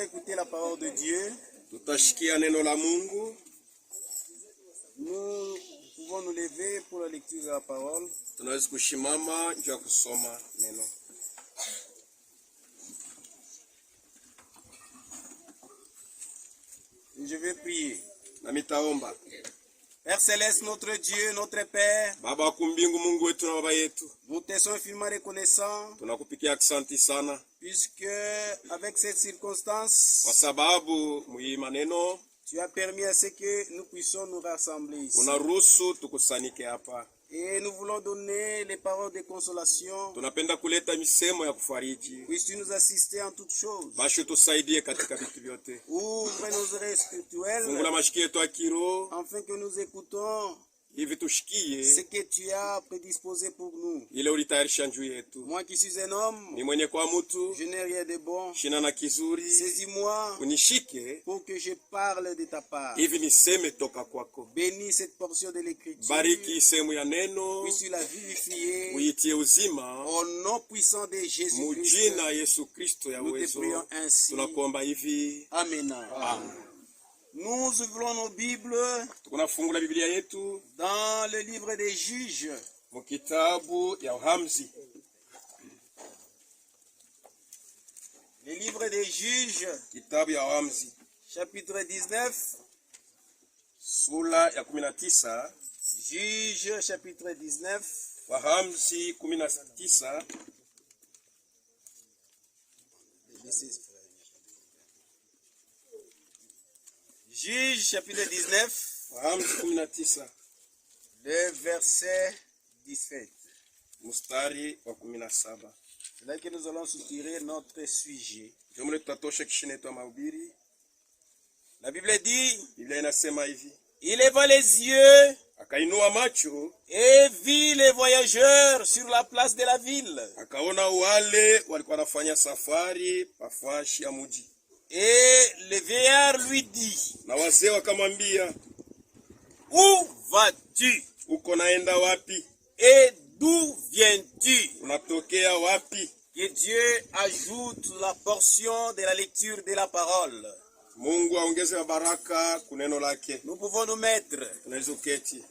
écouter la parole de Dieu. Tutashikia neno la Mungu. Nous pouvons nous lever pour la lecture de la parole. Tunaweza kushimama juu ya kusoma neno. Je vais prier. Na mitaomba. Père Céleste, notre Dieu, notre Père, Baba wa kumbingu, Mungu wetu na baba yetu, nous te sommes infiniment reconnaissants tunakupikia asante sana puisque avec cette circonstance, kwa sababu mwi maneno tu as permis à ce que nous puissions nous rassembler ici. unaruhusu tukusanike hapa. Et nous voulons donner les paroles de consolation. Tunapenda kuleta misemo ya kufariji. Puisses-tu nous assister en toutes choses. Bashi tusaidie katika vitu vyote. Ouvre nos oreilles spirituelles. Fungula mashikio yetu ya kiroho Afin que nous écoutons hivi tushikie ce que tu as prédisposé pour nous. ile ulitayarisha juu yetu. Moi qui suis un homme, Ni mwenye kwa mtu, je n'ai rien de bon. shina na kizuri. Saisis-moi Unishike pour que je parle de ta part. hivi niseme toka kwako. Bénis cette portion de l'écriture. Bariki sehemu ya neno, Puisses-tu la vivifier uitie uzima au nom puissant de Jésus-Christ. mujina Yesu Kristo ya Nous te uwezo. prions ainsi. Tunakuomba hivi. Amen. Amen. Nous ouvrons nos Bibles Tunafungula Biblia yetu dans le livre des Juges. mu kitabu ya Uhamzi. Le livre des Juges, Kitabu ya Uhamzi chapitre 19. sura ya 19. Juges, chapitre 19. Uhamzi 19. Juges, chapitre 19. Uhamzi 19. Le verset 17. Mstari wa 17. C'est là que nous allons soutirer notre sujet. Jumla tutatosha kishine yetu ya mahubiri. La Bible dit, Biblia inasema hivi. il leva les yeux Akainua macho, et vit les voyageurs sur la place de la ville. akaona wale walikuwa wanafanya safari pafashi ya mji. Et le vieillard lui dit, Na wazee wakamwambia, où vas-tu uko naenda wapi? et d'où viens-tu? Unatokea wapi? Que Dieu ajoute la portion de la lecture de la parole. Mungu aongeze baraka kuneno lake. Nous pouvons nous mettre. Tunaweza uketi.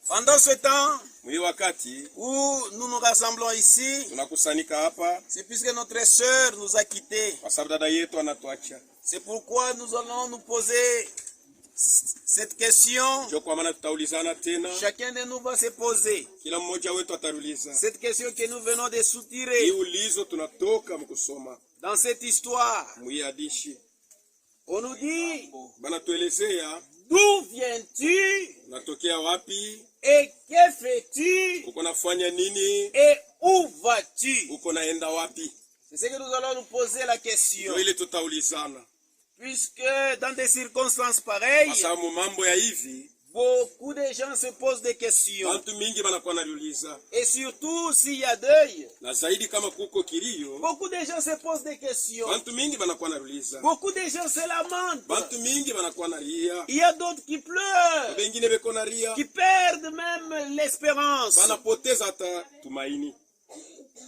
Pendant ce temps Mwi wakati où nous nous rassemblons ici, tunakusanyika hapa c'est puisque notre sœur nous a quittés. kwa sababu dada yetu anatuacha. C'est pourquoi nous allons nous poser cette question. Ndio kwa maana tutaulizana tena. Chacun de nous va se poser Kila mmoja wetu atauliza. cette question que nous venons de Hii soutirer ulizo tunatoka mkusoma. dans cette histoire. Mwi hadishi. On nous dit, Bana tuelezea d'où viens-tu unatokea wapi? et que fais-tu Uko nafanya nini? et où vas-tu? Uko naenda wapi? C'est ce que nous allons nous poser la question. Ndio ile tutaulizana. Puisque dans des circonstances pareilles, Kwa sababu mambo ya hivi, beaucoup de gens se posent des questions. watu mingi wanakuwa naliuliza. Et surtout s'il y a deuil, Na zaidi kama kuko kilio, beaucoup de gens se posent des questions. watu mingi wanakuwa naliuliza. Beaucoup de gens se lamentent. Watu mingi wanakuwa nalia. Il y a d'autres qui pleurent, Wengine beko nalia. qui perdent même l'espérance. Wanapoteza hata tumaini.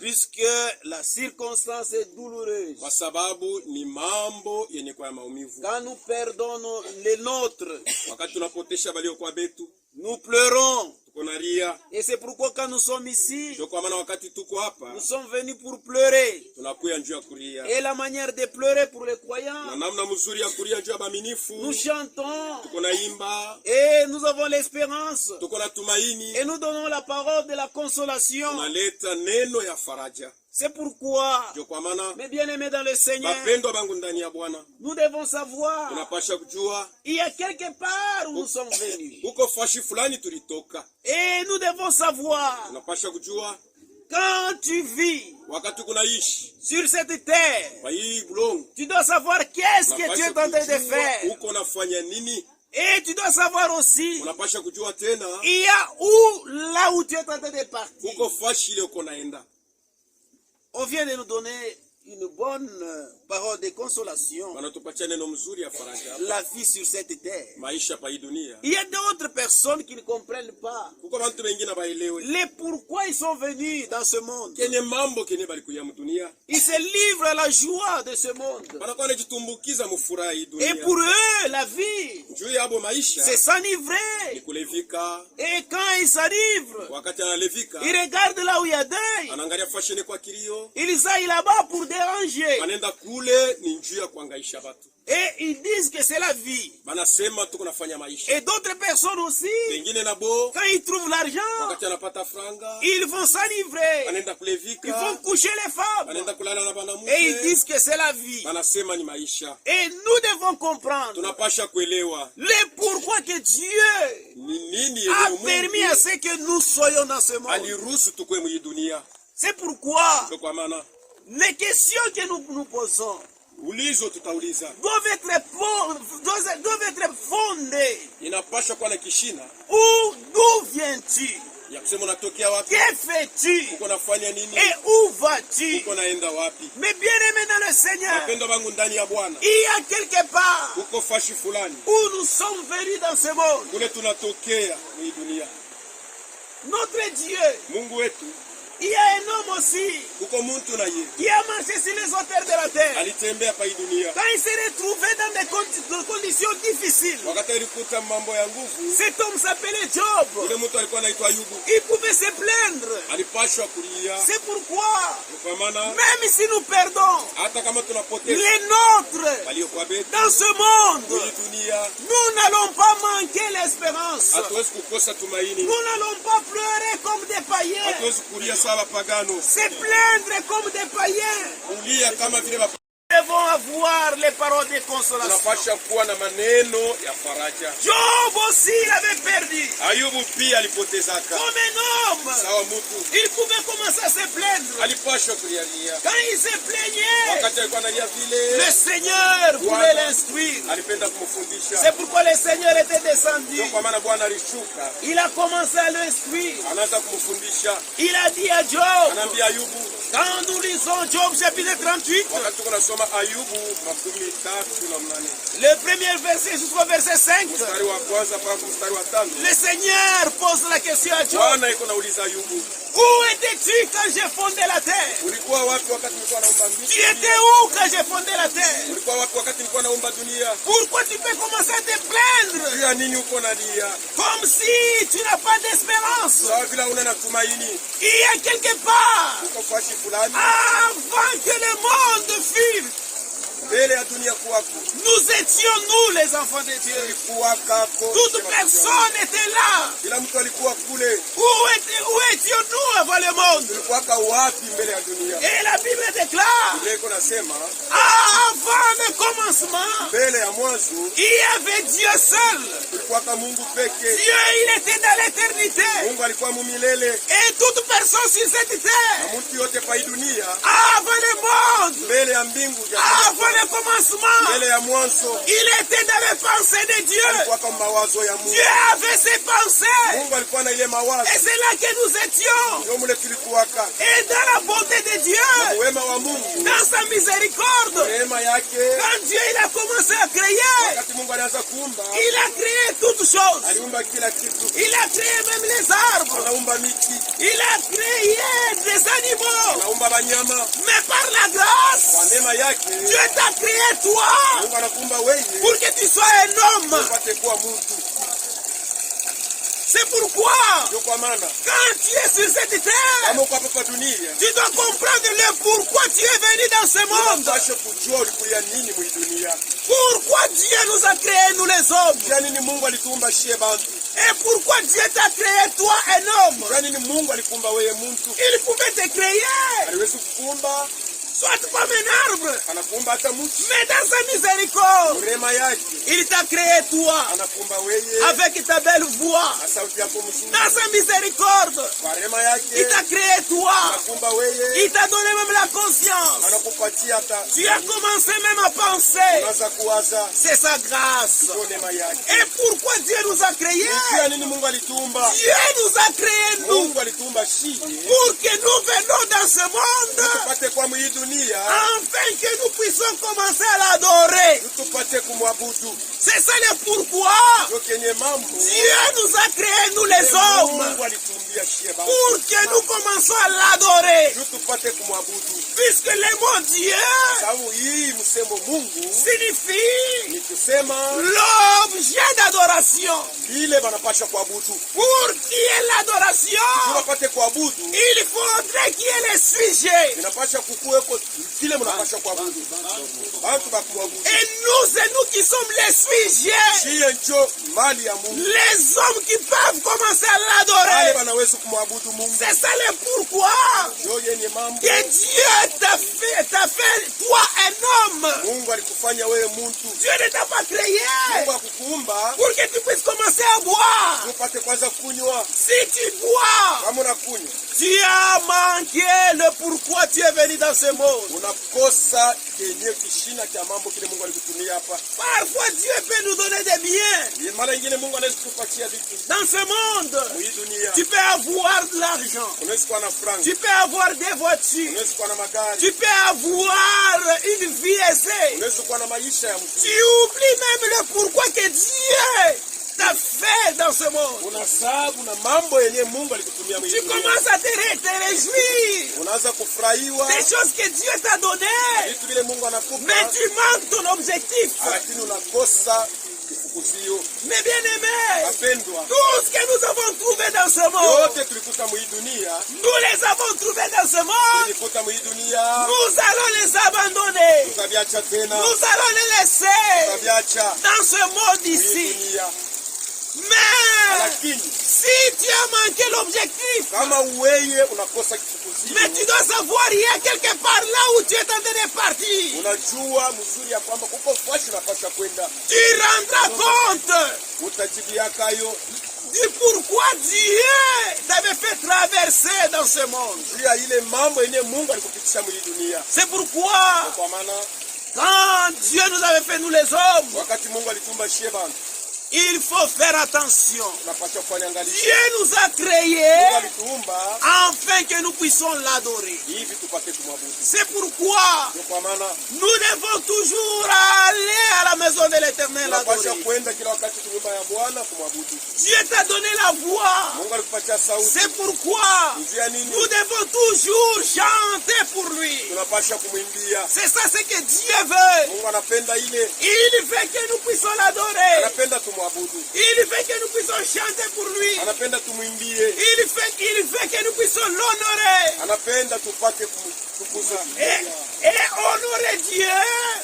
Puisque la circonstance est douloureuse. Kwa sababu ni mambo yenye kwa maumivu. Quand nous perdons les nôtres, Wakati tunapotesha balio kwa betu, nous pleurons. tuko nalia. Et c'est pourquoi quand nous sommes ici, Ndio kwa maana wakati tuko hapa, nous sommes venus pour pleurer. tunakuya njoo ya kulia. Et la manière de pleurer pour les Na croyants, namna mzuri ya kulia njoo ya baaminifu. nous chantons Tuko naimba, et nous avons l'espérance tuko na tumaini. et nous donnons la parole de la consolation. Tunaleta neno ya faraja. C'est pourquoi, Ndio kwa maana mes bien-aimés dans le Seigneur, wapendwa bangu ndani ya Bwana, nous devons savoir, tunapasha kujua il y a quelque part où nous sommes venus. huko fashi fulani tulitoka. Et nous devons savoir, Tunapasha kujua quand tu vis wakati kunaishi sur cette terre, kwa hii bulongo, tu dois savoir qu'est-ce que tu es en train de kujua faire. huko nafanya nini. Et tu dois savoir aussi, Unapasha kujua tena il y a où, là où tu es en train de partir. huko fashi ile uko naenda. On vient de nous donner une bonne parole de consolation, wanatupatia neno mzuri ya faraja la vie sur cette terre. maisha pa hii dunia. Il y a d'autres personnes qui ne comprennent pas Kuko bantu wengine baelewe les pourquoi ils sont venus dans ce monde. kenye mambo kenye balikuya mudunia, Ils se livrent à la joie de ce monde. banakuwa najitumbukiza mufuraha hii Et dunia. pour eux, la vie, Juu yabo maisha c'est ni s'enivrer. kulevika. Et quand ils s'enivrent, Wakati analevika ils regardent là où il y a deuil. anaangalia fashene kwa kilio, Ils aillent là-bas pour déranger. anaenda kule ni njuu ya kuangaisha watu. Et ils disent que c'est la vie. Banasema tuko nafanya maisha. Et d'autres personnes aussi, Wengine nabo quand ils trouvent l'argent, wakati anapata franga ils vont s'enivrer. anaenda Ils kulevika, vont coucher les femmes. anaenda kulala na Et ils banamuke, disent que c'est la vie. banasema ni maisha. Et nous devons comprendre Tunapasha kuelewa le pourquoi que Dieu ni nini a yenye permis à Mungu ce que nous soyons dans ce monde. aliruhusu tukue mwi dunia. C'est pourquoi Ndio kwa maana les questions que nous nous posons ulizo tutauliza doivent être fondées. inapasha kuwa na kishina D'où viens-tu? ya kusema unatokea wapi, Que fais-tu? uko nafanya nini, Et où vas-tu? uko naenda wapi. Mais bien aimé dans le Seigneur, Wapendwa wangu ndani ya Bwana, il y a quelque part uko fashi fulani où nous sommes venus dans ce monde. kule tunatokea mwi dunia. Notre Dieu, Mungu wetu il y a un homme aussi uko muntu na ye qui a marché sur les hauteurs de la terre. alitembea pa hii dunia. Quand il s'est retrouvé dans des conditions difficiles, Wakati alikuta mambo ya nguvu, cet homme s'appelait Job. yule mtu alikuwa anaitwa Ayubu, Il pouvait se plaindre. alipashwa kulia. C'est pourquoi, Kwa maana même si nous perdons hata kama tunapoteza les nôtres waliokuwa betu dans ce monde, hii dunia, nous n'allons pas manquer l'espérance. hatuwezi kukosa tumaini, Nous n'allons pas pleurer comme des païens, hatuwezi kulia sawa wapagano, se plaindre comme des païens. kulia kama vile Nous devons avoir les paroles de consolation. tunapasha kuwa na maneno ya faraja. Job aussi, il avait perdu. Ayubu pia alipotezaka Comme un homme, sawa mtu, il pouvait commencer à se plaindre. alipashwa kulialia. Quand il se plaignait, Wakati alikuwa analia le vile, Seigneur voulait l'instruire. alipenda kumfundisha. C'est pourquoi le Seigneur était descendu. Ndio kwa maana Bwana alishuka, Il a commencé à l'instruire. anaanza kumfundisha. Il a dit à Job, Anaambia Ayubu, quand nous lisons Job chapitre 38, wakati tuko nasoma Ayubu 38:8, le premier verset jusqu'au verset 5, mstari wa kwanza mpaka mstari wa 5, le Seigneur pose la question à Job. Bwana iko nauliza Ayubu, Où étais-tu quand j'ai fondé la terre? ulikuwa wapi wakati nilikuwa naumba Tu mbingu? étais où quand j'ai fondé la terre? Ulikuwa wapi wakati nilikuwa naumba dunia? Pourquoi tu peux commencer à te plaindre Juu ya nini uko nalia? comme si tu n'as pas d'espérance? Sawa vile una na tumaini, Il y a quelque part, uko fashi fulani avant que le monde fût, mbele ya dunia kuwako, nous étions nous les enfants de Dieu. ulikuwa kako. Toute personne était là. Kila mtu alikuwa kule. Où étions-nous avant le monde? Ulikuwa wapi mbele ya dunia? Et la Bible déclare, Biblia iko nasema avant le commencement, mbele ya mwanzo il y avait Dieu seul. kulikuwa Mungu peke. Dieu, il était dans l'éternité. Mungu alikuwa mumilele, Et toute personne sur cette terre, na mtu yote pa hii dunia avant le monde, mbele ya mbingu ya avant le commencement, mbele ya mwanzo il était dans les pensées de Dieu. alikuwa kama mawazo ya Mungu. Dieu avait ses pensées. Mungu alikuwa na ile mawazo, Et c'est là que nous étions. ndio mule tulikuwaka. Et dans la bonté de Dieu, Wema wa Mungu, dans sa miséricorde, neema yake, quand Dieu il a commencé à créer, wakati Mungu alianza kuumba, il a créé toutes choses. aliumba kila kitu. Il a créé même les arbres. Anaumba miti, Il a créé des animaux. anaumba wanyama. Mais par la grâce, Kwa neema yake Dieu t'a créé toi Mungu anakuumba wewe pour que tu sois un homme. upate kuwa mtu. C'est pourquoi, Ndio kwa maana quand tu es sur cette terre, kama uko hapa dunia, tu dois comprendre le pourquoi tu es venu dans ce monde. unapaswa kujua ulikulia nini mwi dunia. Pourquoi Dieu nous a créés, nous les hommes. Kwa nini Mungu alituumba shie bantu? Et pourquoi Dieu t'a créé, toi, un homme. Kwa nini Mungu alikuumba wewe mtu? Il pouvait te créer, Aliwezi kukuumba, soit comme un arbre, anakuumba hata mtu. mais dans sa miséricorde, Neema yake il t'a créé, toi, anakuumba wewe avec ta belle voix. na sauti yako mzuri. Dans sa miséricorde, Kwa neema il yake t'a créé, toi. anakuumba wewe, Il t'a donné même la conscience. anakupatia hata Tu as commencé même à penser. unaanza kuwaza. C'est sa grâce. Ndio neema yake. Et pourquoi Dieu nous a créés? Kwa nini Mungu alituumba? Dieu nous a créés, nous, Mungu alituumba shie pour que nous venions dans ce monde tupate kwa hii dunia alikutumia afin que nous puissions commencer à l'adorer. tupate kumwabudu. C'est ça le pourquoi Ndio kenye mambo Dieu nous a créés, nous les hommes, Mungu alitumbia sheba pour que nous commencions à l'adorer. tupate kumwabudu. Puisque le mot Dieu Sababu hii msemo Mungu signifie ni kusema l'objet d'adoration. vile wanapasha kuabudu. Pour qu'il y ait l'adoration, Tunapate kuabudu il faudrait qu'il y ait le sujet. inapasha kukuweko kile mnapasha kuabudu. Watu bakuabudu. Et nous, c'est nous qui sommes les sujets. Shie njo mali ya Mungu. Les hommes qui peuvent commencer à Wale l'adorer. wanaweza kumwabudu Mungu. C'est ça le pourquoi Ndio yenye mambo. que Dieu t'a fait toi un homme. Mungu alikufanya wewe mtu. Dieu ne t'a pas créé Mungu akukuumba pour que tu puisses commencer à boire. upate kwanza kunywa. Si tu bois, Kama unakunywa tu as manqué le pourquoi tu es venu dans ce monde. unakosa kenye kishina cha mambo kile Mungu alikutumia hapa. Parfois Dieu peut nous donner des biens. Mara nyingine Mungu anaweza kukupatia vitu Dans ce monde, hii dunia. tu peux avoir de l'argent. Unaweza kuwa na franga, Tu peux avoir des voitures. unaweza kuwa na magari, Tu peux avoir une vie aisée. unaweza kuwa na maisha ya mtu. Tu oublies même le pourquoi que Dieu t'a fait dans ce monde. Unasabu na mambo yenye Mungu alikutumia Tu mwili. commences à te réjouir Unaanza kufurahiwa des choses que Dieu t'a données. vitu vile Mungu anakupa, Mais tu manques ton objectif. lakini unakosa kifukuzio. Mais bien aimé, Wapendwa, tout ce que nous avons trouvé dans ce monde, yote tulikuta mwii dunia, nous les avons trouvés dans ce monde. tulikuta mwii dunia, Nous allons les abandonner. tutaviacha tena, Nous allons les laisser tutaviacha dans ce monde mwii ici. dunia. Mais Lakini si tu as manqué l'objectif, kama weye unakosa kifukuzio, mais tu dois savoir, il y a quelque part là où tu es en train de partir. unajua mzuri ya kwamba kuko fashi unapasha kwenda, Tu rendras compte utajibiakayo du pourquoi Dieu t'avait fait traverser dans ce monde. juu ya ile mambo yenye Mungu alikupitisha mwii dunia. C'est pourquoi Kwa maana quand Dieu nous avait fait nous les hommes, wakati Mungu alitumba shie bantu, il faut faire attention. tunapasha kufanya angalisho. Dieu nous a Mungu créés alituumba afin que nous puissions l'adorer. hivi tupate kumwabudu. C'est pourquoi Ndio kwa maana nous devons toujours aller à la maison de l'Éternel tunapasha adorer. kwenda kila wakati nyumba ya Bwana kumwabudu. Dieu t'a donné la voix. Mungu alikupatia sauti. C'est pourquoi Njia ya nini? nous devons toujours chanter pour lui. Tunapasha kumwimbia. C'est ça ce que Dieu veut. Mungu anapenda ile, Il veut que nous puissions l'adorer. anapenda tumwabudu. Il veut que nous puissions chanter pour lui. Anapenda tumwimbie. Il veut que nous puissions l'honorer. Anapenda tupate kumtukuza. Et honorer Dieu,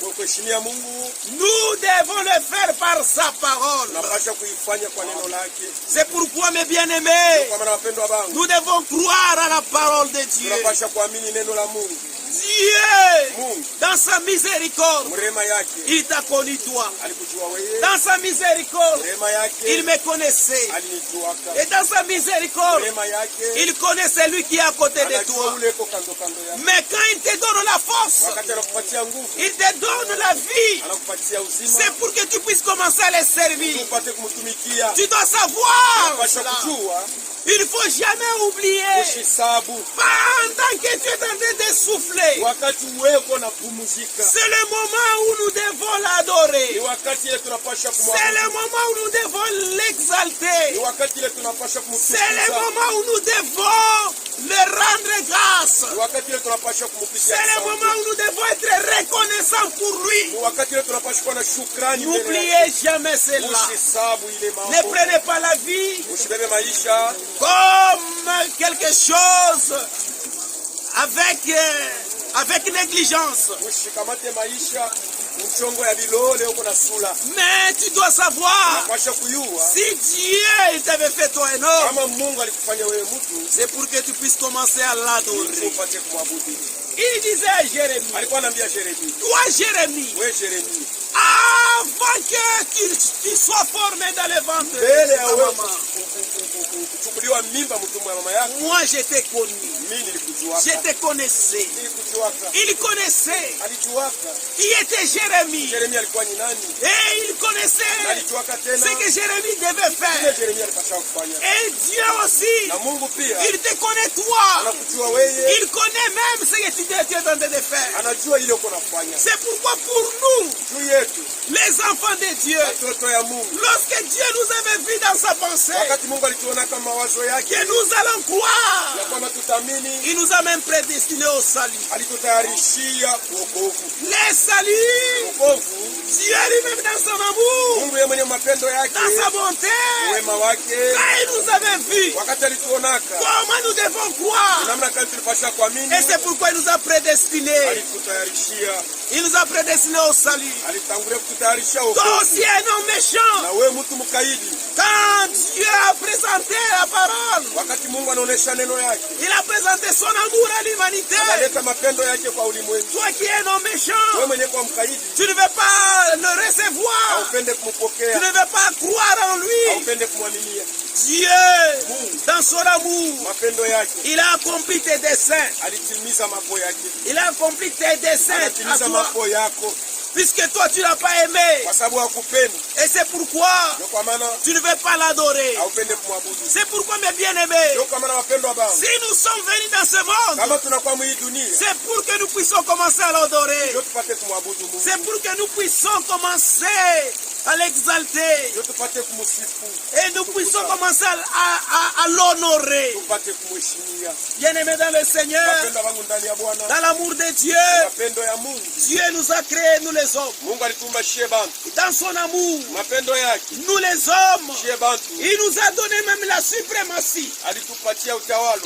Kwa kuheshimia Mungu, nous devons le faire par sa parole. tunapasha kuifanya kwa neno lake. C'est pourquoi, mes bien-aimés, Kwa maana wapendwa wangu, nous devons croire à la parole de Dieu. tunapasha kuamini neno la Mungu. Dieu, Mungu dans sa miséricorde, mrema yake il t'a connu toi. alikujua wewe. Dans sa miséricorde, Mrema il yake me connaissait. alinijuaka. Et dans sa miséricorde, Mrema yake il connaît celui qui est à côté de anajua toi. ule uko kando kando yako. Mais quand il te donne la force, Wakati anakupatia nguvu, il te donne la vie, anakupatia uzima, c'est pour que tu puisses commencer à les servir. upate kumtumikia. Tu dois savoir Unapasha cela. kujua, Il ne faut jamais oublier, usisabu pendant que tu es en train de souffler, wakati uweko na pumuzika. c'est le moment où nous devons l'adorer. Ni wakati ile tunapasha C'est kumwabudu. le moment où nous devons l'exalter. Ni wakati ile tunapasha C'est le kumtukuza. moment où nous devons le rendre grâce. Ni wakati ile tunapasha kumpigia C'est le asante. moment où nous devons être reconnaissants pour lui. Ni wakati ile tunapasha kuwa na shukrani mbele yake. N'oubliez jamais cela. Usisabu ile Ne mambo. prenez pas la vie Usibebe maisha comme quelque chose avec négligence. ushikamate maisha mchongo ya bilole huko na sula. Mais tu dois savoir, Unapasha kuyua si Dieu il t'avait fait toi un homme, kama Mungu alikufanya wewe mtu, c'est pour que tu puisses commencer à l'adorer. upate kumwabudu. Il disait à Jérémie, Alikuwa anaambia Yeremia, toi Jérémie, wewe Yeremia, Avant que tu sois formé dans le ventre mbele de ya ta wewe maman, kuchukuliwa mimba mtumwa mama yako, moi je t'ai connu. mimi nilikujuaka. Je te connaissais. Nilikujuaka. Il connaissait. Alijuaka. Qui était Jérémie. Yeremia alikuwa ni nani? Et il connaissait Alijuaka tena. ce que Jérémie devait Kile faire. Yeremia alipaswa kufanya. Et Dieu aussi, Na Mungu pia il te connaît toi. anakujua wewe. Il connaît même ce que tu es en train de faire. Anajua ile uko nafanya. C'est pourquoi pour nous, Juu yetu les enfants de Dieu, watoto ya Mungu. lorsque Dieu nous avait vus dans sa pensée, Wakati Mungu alituona kama mawazo yake que nous allons croire, ya kwamba tutamini, il nous a même prédestinés au salut. alitutayarishia wokovu. Les saluts, Wokovu Dieu lui-même dans son amour, Mungu yeye mwenye mapendo yake, dans sa bonté, wema wake, quand il nous avait vus, wakati alituonaka comment nous devons croire. namna gani tulipasha kuamini, Et c'est pourquoi il nous a prédestinés. alitutayarishia, Il nous a prédestinés au salut. alitangulia kututayarisha Toi wokovu. aussi un homme méchant, Na wewe mtu mkaidi, quand Dieu a présenté la parole, wakati Mungu anaonesha neno yake, il a présenté son amour à l'humanité. analeta mapendo yake kwa ulimwengu. Toi qui es un homme méchant, Wewe mwenye kwa mkaidi, tu ne veux pas le recevoir. haupende Tu kumpokea, ne veux pas croire en lui. haupende kumwaminia. Dieu, dans son amour, Mapendo yake il a accompli tes desseins. alitimiza mapo yake, Il a accompli tes desseins à anatimiza toi. mapo yako, Puisque toi, tu n'as pas aimé. kwa sababu hakupenda. Et c'est pourquoi Ndio kwa maana tu ne veux pas l'adorer. haupende kumwabudu. C'est pourquoi, mes bien-aimés, Ndio kwa maana wapendwa wangu, si nous sommes venus dans ce monde, kama tunakuwa mwii dunia, c'est pour que nous puissions commencer à l'adorer. ndio tupate kumwabudu Mungu, C'est pour que nous puissions commencer à l'exalter. ndio tupate kumsifu, Et nous puissions commencer à l'honorer. tupate kumheshimia. Bien-aimés dans le Seigneur, Wapendwa wangu ndani ya Bwana, dans l'amour de Dieu, mapendo ya Mungu. Dieu nous a créés, nous les hommes. Mungu alitumba shie bantu, Dans son amour, mapendo yake nous les hommes, shie bantu, il nous a donné même la suprématie. alitupatia utawala.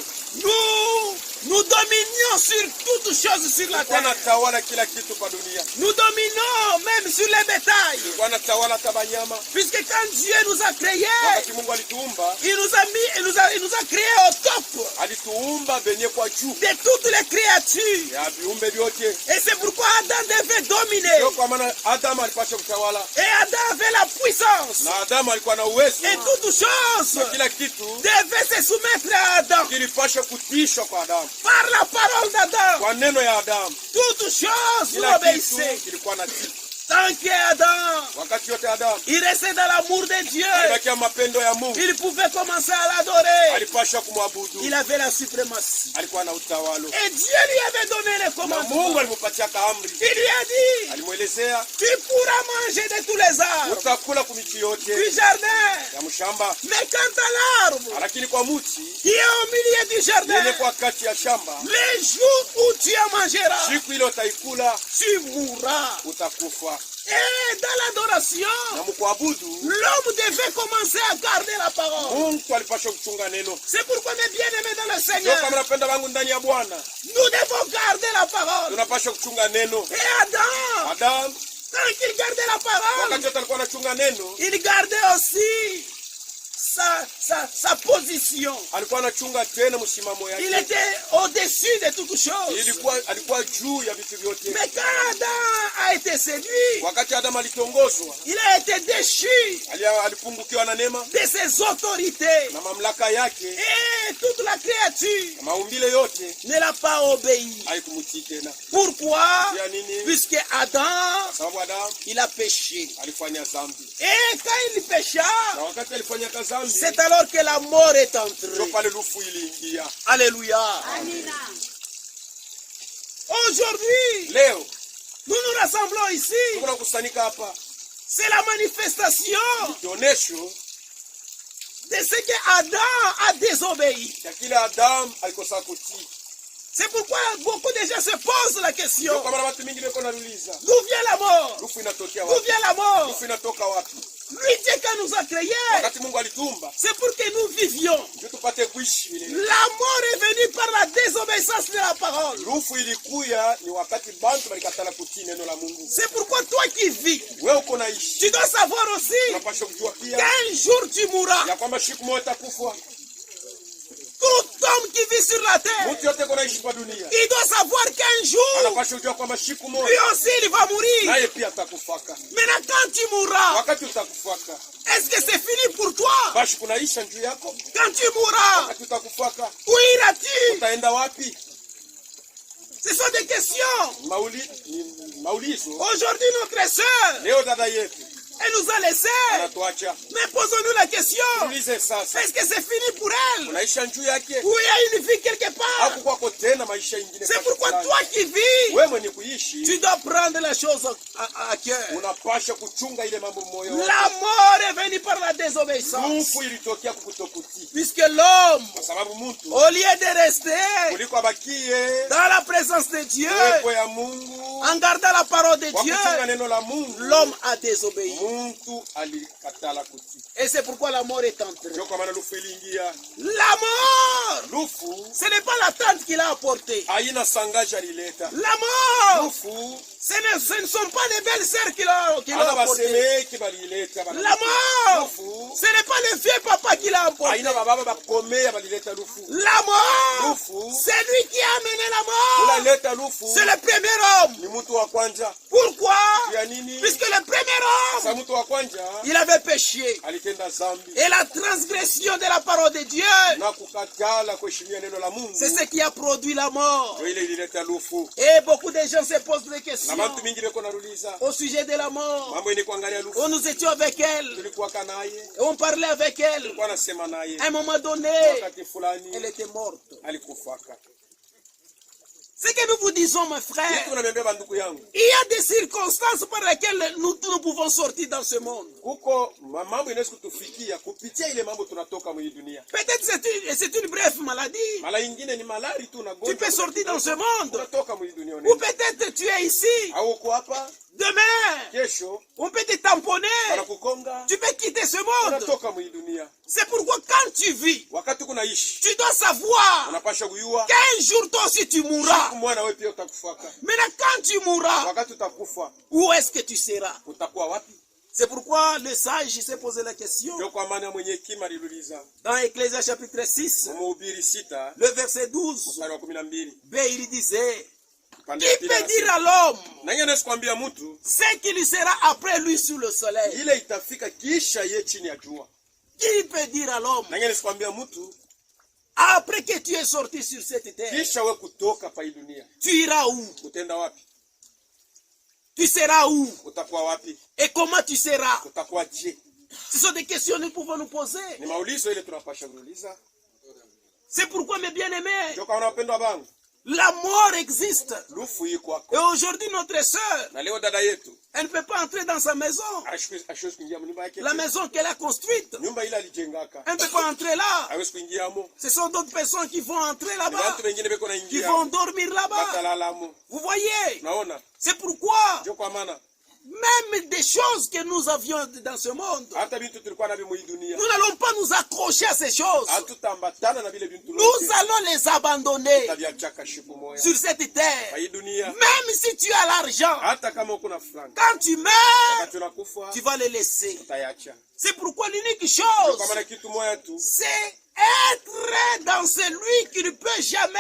Nous dominions sur toutes choses sur la Alikuwa terre. anatawala kila kitu kwa dunia, Nous dominons même sur les bétails. alikuwa anatawala hata banyama. Puisque quand Dieu nous a créés, Wakati Mungu alituumba, il nous a créés au top alituumba benye kwa juu de toutes les créatures. ya viumbe vyote. Et c'est pourquoi Adam devait dominer. Ndio kwa maana Adamu alipaswa kutawala, Et Adam avait la puissance. na Adamu alikuwa na uwezo, Et toutes choses na kila kitu devaient se soumettre à Adam. kilipaswa kutishwa kwa Adamu, Par la parole d'Adam, kwa neno ya Adamu. toutes choses Kila kitu obéissaient. kilikuwa na tii. Tant qu'Adam, Wakati yote Adamu il restait dans l'amour de Dieu. alibakia mapendo ya Mungu, Il pouvait commencer à l'adorer. alipaswa kumwabudu, Il avait la suprématie. alikuwa na utawala, Et Dieu lui avait donné les na commandements. Mungu alimpatia amri, Il lui a dit, alimwelezea tu pourras manger de tous les arbres utakula kumiti yote du jardin. ya mshamba, Mais quant à l'arbre lakini kwa muti qui est au milieu du yenye jardin, kwa kati ya shamba, les jours où tu en mangeras, siku ile utaikula tu mourras. utakufa. Et dans l'adoration, Na mkuabudu l'homme devait commencer à garder la parole. Mungu alipaswa kuchunga neno. C'est pourquoi, mes bien-aimés dans le Ndio Seigneur, kama napenda wangu ndani ya Bwana, nous devons garder la parole. tunapaswa kuchunga neno. Et Adam, Adamu quand il gardait la parole, wakati wote alikuwa anachunga neno, il gardait aussi sa position. alikuwa anachunga tena msimamo Il yake, était au-dessus de toutes choses. alikuwa juu ya vitu vyote. Mais quand Adam a été séduit, Wakati Adamu alitongozwa, il a été déchu alipungukiwa na neema de ses autorités. na mamlaka yake, Et toute la créature na maumbile yote ne l'a pas obéi. haikumtii tena. Pourquoi? Ya nini? Puisque Adam, Sababu Adamu il a péché. alifanya dhambi, Et quand il pécha, na wakati alifanya dhambi, c'est alors que la mort est ndio entrée. pale lufu iliingia. Alléluia. Aujourd'hui, Leo nous nous rassemblons ici. tunakusanyika hapa, C'est la manifestation kionyesho de ce que Adam a désobéi. ya kile Adamu alikosa kutii. C'est pourquoi beaucoup de gens se posent la question. Ndio kama watu mingi wako nauliza, D'où vient la mort? lufu inatokea D'où wapi? vient la mort? Lufu inatoka wapi? Lui, Dieu, quand nous a créés, Wakati Mungu alitumba, c'est pour que nous vivions. ndio tupate kuishi vile. La mort est venue par la désobéissance de la parole. Lufu ilikuya ni wakati bantu balikatala kutii neno la Mungu. C'est pourquoi toi qui vis, Wewe uko naishi, tu dois savoir aussi unapaswa kujua pia qu'un jour tu mourras. ya kwamba siku moja utakufa. Tout homme qui vit sur la terre, Mtu yote kunaishi kwa dunia il doit savoir qu'un jour, anapaswa kujua kwamba siku lui moja aussi, il va mourir. naye pia atakufaka. Maintenant, quand tu mourras, Wakati utakufaka, est-ce que c'est fini pour toi? basi kunaisha juu yako. Quand tu mourras, Wakati utakufaka, où iras-tu? utaenda wapi? Ce sont des questions. Maulizo. Aujourd'hui, notre sœur, Leo dada yetu elle nous a laissé. anatuacha. Mais posons-nous la question. Tuulize sasa, Est-ce que c'est fini pour elle? unaisha juu yake Ou il y a une vie quelque au part? kwako tena maisha ingine? C'est pourquoi toi qui vis, wewe mwenye kuishi tu dois prendre les choses à cœur. unapasha kuchunga ile mambo moyo. La mort est venue par la désobéissance. Nguvu ilitokea kukutokutii, Puisque l'homme, kwa sababu mtu au lieu de rester kuliko abakie dans la présence de Dieu, uwepo ya Mungu en gardant la parole de kwa Dieu, kuchunga neno la Mungu, l'homme a désobéi. mtu alikatala kutii. Et c'est pourquoi la mort est entrée. Ndio kwa maana lufu iliingia. La mort, Lufu ce n'est pas la tente qu'il a apportée. haina sangaja alileta. La mort, Lufu ce ne sont pas les belles sœurs qui l'ont hana apportée. basemeki balileta. La mort, Lufu ce n'est pas le vieux papa qui l'a apporté. haina bababa bakomea balileta lufu. La mort, Lufu c'est lui qui a amené la mort. unaleta lufu C'est le premier homme. ni mtu wa kwanza. Pourquoi? Ya nini? Puisque le premier Sasa homme, mtu wa kwanza il avait péché. alitenda zambi Et la transgression de la parole de Dieu, na kukatala kuheshimia neno la Mungu, c'est ce qui a produit la mort. ndio ile ilileta lufu. Et beaucoup de gens se posent des Na questions bantu mingi beko naruliza au sujet de la mort. mambo yenye kuangalia lufu. Où nous étions avec elle, Tulikuwa naye, et on parlait avec elle. tulikuwa nasema naye, À un moment donné, wakati fulani elle était morte. alikufaka. Ce que nous vous disons, mes Kitu frères, unaniambia bandugu yangu, il y a des circonstances par lesquelles nous pouvons sortir dans ce monde. kuko mambo inaweza kutufikia kupitia ile mambo tunatoka mwa dunia. Peut-être c'est une brève maladie. Mara ingine ni malari tu na Tu gonjwa. peux sortir dans ce monde. Tunatoka mwa dunia. Ou peut-être tu es ici. Au uko hapa, Demain, kesho on peut te tamponner. wanakukonga. Tu peux quitter ce monde. Tunatoka mwa dunia. C'est pourquoi quand tu vis, Wakati kunaishi, tu dois savoir unapasha kujua qu'un jour toi aussi tu mourras. siku mwana wewe pia utakufaka. Maintenant quand tu mourras, Wakati utakufa, où est-ce que tu seras? utakuwa wapi? C'est pourquoi le sage s'est posé la question. Ndio kwa maana mwenye hekima aliuliza. Dans Ecclésias chapitre 6, Mhubiri 6, le verset 12, mstari wa 12. B, il disait, Pande qui ya pili peut anasema, dire à l'homme na yeye anaweza kuambia mtu ce qui lui sera après lui sous le soleil? ile itafika kisha ye chini ya jua. Qui peut dire à l'homme, Na yeye anaweza kuambia mtu après que tu es sorti sur cette terre, kisha we kutoka pa hii dunia tu iras où? utenda wapi? Tu seras où? Utakuwa wapi? Et comment tu seras? Utakuwa je? Ce sont des questions que nous pouvons nous poser. Ni maulizo ile tunapasha kuuliza. C'est pourquoi, mes bien-aimés, Ndio kwa wapendwa bangu, la mort existe. lufu iko Et kwako. aujourd'hui, notre sœur, Na leo dada yetu elle ne peut pas entrer dans sa maison. hawezi kuingia nyumba yake. La maison qu'elle a construite, Nyumba ile alijengaka. elle ne peut pas entrer là. Hawezi kuingia mo. Ce sont d'autres personnes qui vont entrer Ni là-bas, watu wengine beko qui naingia. vont dormir là-bas. Batalala mo. Vous voyez? Naona? C'est pourquoi, Ndio kwa maana même des choses que nous avions dans ce monde, hata vitu tulikuwa navyo mwa hii dunia nous n'allons pas nous accrocher à ces choses. hatutambatana na vile vitu Nous allons les abandonner taviachaka shiku moya sur cette terre. kwa hii dunia. Même si tu as l'argent, Hata kama uko na franga, quand tu meurs, wakati unakufa tu vas les laisser. utayacha. C'est pourquoi l'unique Ndio chose, kwa maana kitu moya tu, c'est être dans celui qui ne peut jamais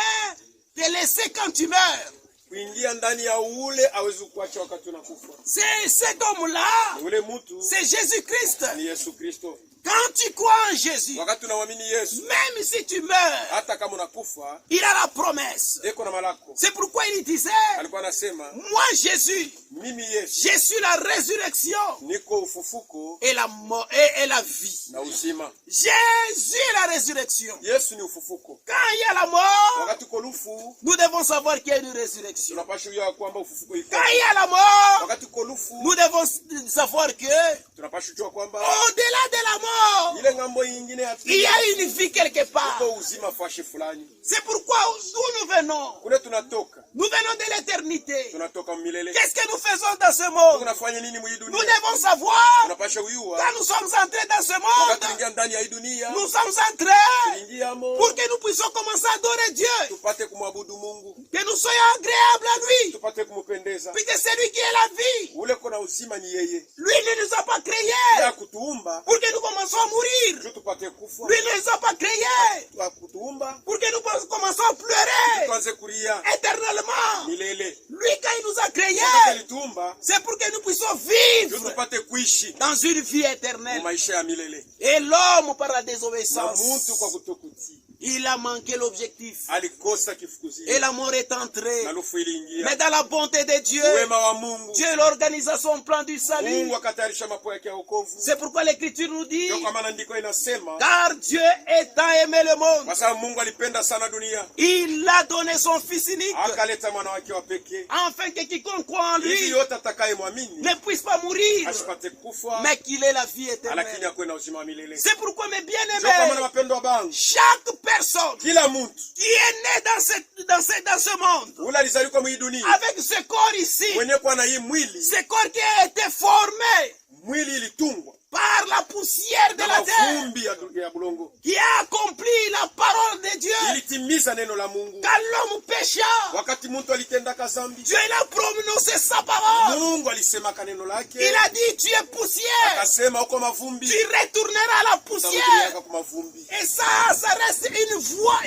te laisser quand tu meurs. kuingia ndani ya ule awezi kuacha wakati unakufa. C'est cet homme-là, Ule mtu c'est Jésus-Christ. ni Yesu Kristo. Quand tu crois en Jésus, Wakati unamwamini Yesu, même si tu meurs, hata kama unakufa, il a la promesse. eko na malako. C'est pourquoi il disait, Alikuwa anasema, moi Jésus, mimi Yesu je suis la résurrection niko ufufuko et la mort et la vie. na uzima. Jésus est la résurrection. Yesu ni ufufuko. Quand il y a la mort, Wakati uko lufu, nous devons savoir qu'il y a une résurrection. tunapaswa kujua kwamba ufufuko iko. Quand il y a la mort, Wakati uko lufu, nous devons savoir que tunapaswa kujua kwamba au-delà de la mort, ile ngambo nyingine ya il y a une vie quelque part. uko uzima fashi fulani. C'est pourquoi d'où nous venons. Kule tunatoka, Nous venons de l'éternité. tunatoka milele. Qu'est-ce que nous faisons dans ce monde? Tunafanya nini mwa hii Nous dunia? devons savoir, Tunapaswa kujua quand nous sommes entrés dans ce wakati monde, tunaingia ndani ya hii dunia, nous sommes entrés tuingia mo pour que nous puissions commencer à adorer Dieu, tupate kumwabudu Mungu, que nous soyons agréables à lui, tupate kumpendeza. puisque c'est lui qui est la vie. Ule kona uzima ni yeye. Lui ne nous a pas créés Ya kutuumba pour que nous commencions commençons à mourir. Juu tupate kufa. Lui ne les a pas créés Kutuumba. pour que nous commençons à pleurer Tuanze kulia éternellement. milele. Lui, quand il nous a Wakati créés, alituumba, c'est pour que nous puissions juu vivre tupate kuishi dans une vie éternelle. maisha ya milele. Et l'homme, par la Na désobéissance, mtu kwa kutokutii il a manqué l'objectif. alikosa Et kifukuzio. la mort est entrée. Na lufu iliingia. Mais dans la bonté de Dieu, Wema wa Mungu. Dieu l'organise son plan du salut. Mungu akatayarisha mapo yake ya wokovu. C'est pourquoi l'Écriture nous dit, Ndio kwa maana andiko inasema, car Dieu étant aimé le monde, kwa sababu Mungu alipenda sana dunia, il a donné son Fils unique, akaleta mwana wake wa pekee, afin que quiconque croit en ili lui yote atakayemwamini ne puisse pas mourir, asipate kufa, mais qu'il ait la vie lakini éternelle. akuwe na uzima wa milele. C'est pourquoi, mes Ndio kwa maana bien-aimés, wapendwa bangu, chaque personne kila mtu qui est né dans ce monde, ule alizaliwa mwa hii dunia, avec ce corps ici, mwenye kuwa na hii mwili, ce corps qui a été formé mwili ilitungwa par la poussière de na la terre, mavumbi ya bulongo, qui a accompli la parole de Dieu. ilitimiza neno la Mungu. Quand l'homme pécha, Wakati mtu alitendaka zambi, Dieu il a prononcé sa parole. Mungu alisemaka neno lake, Il a dit, tu es poussière, akasema uko mavumbi, tu retourneras à la poussière. utarudiaka kwa mavumbi. Et ça reste une voie,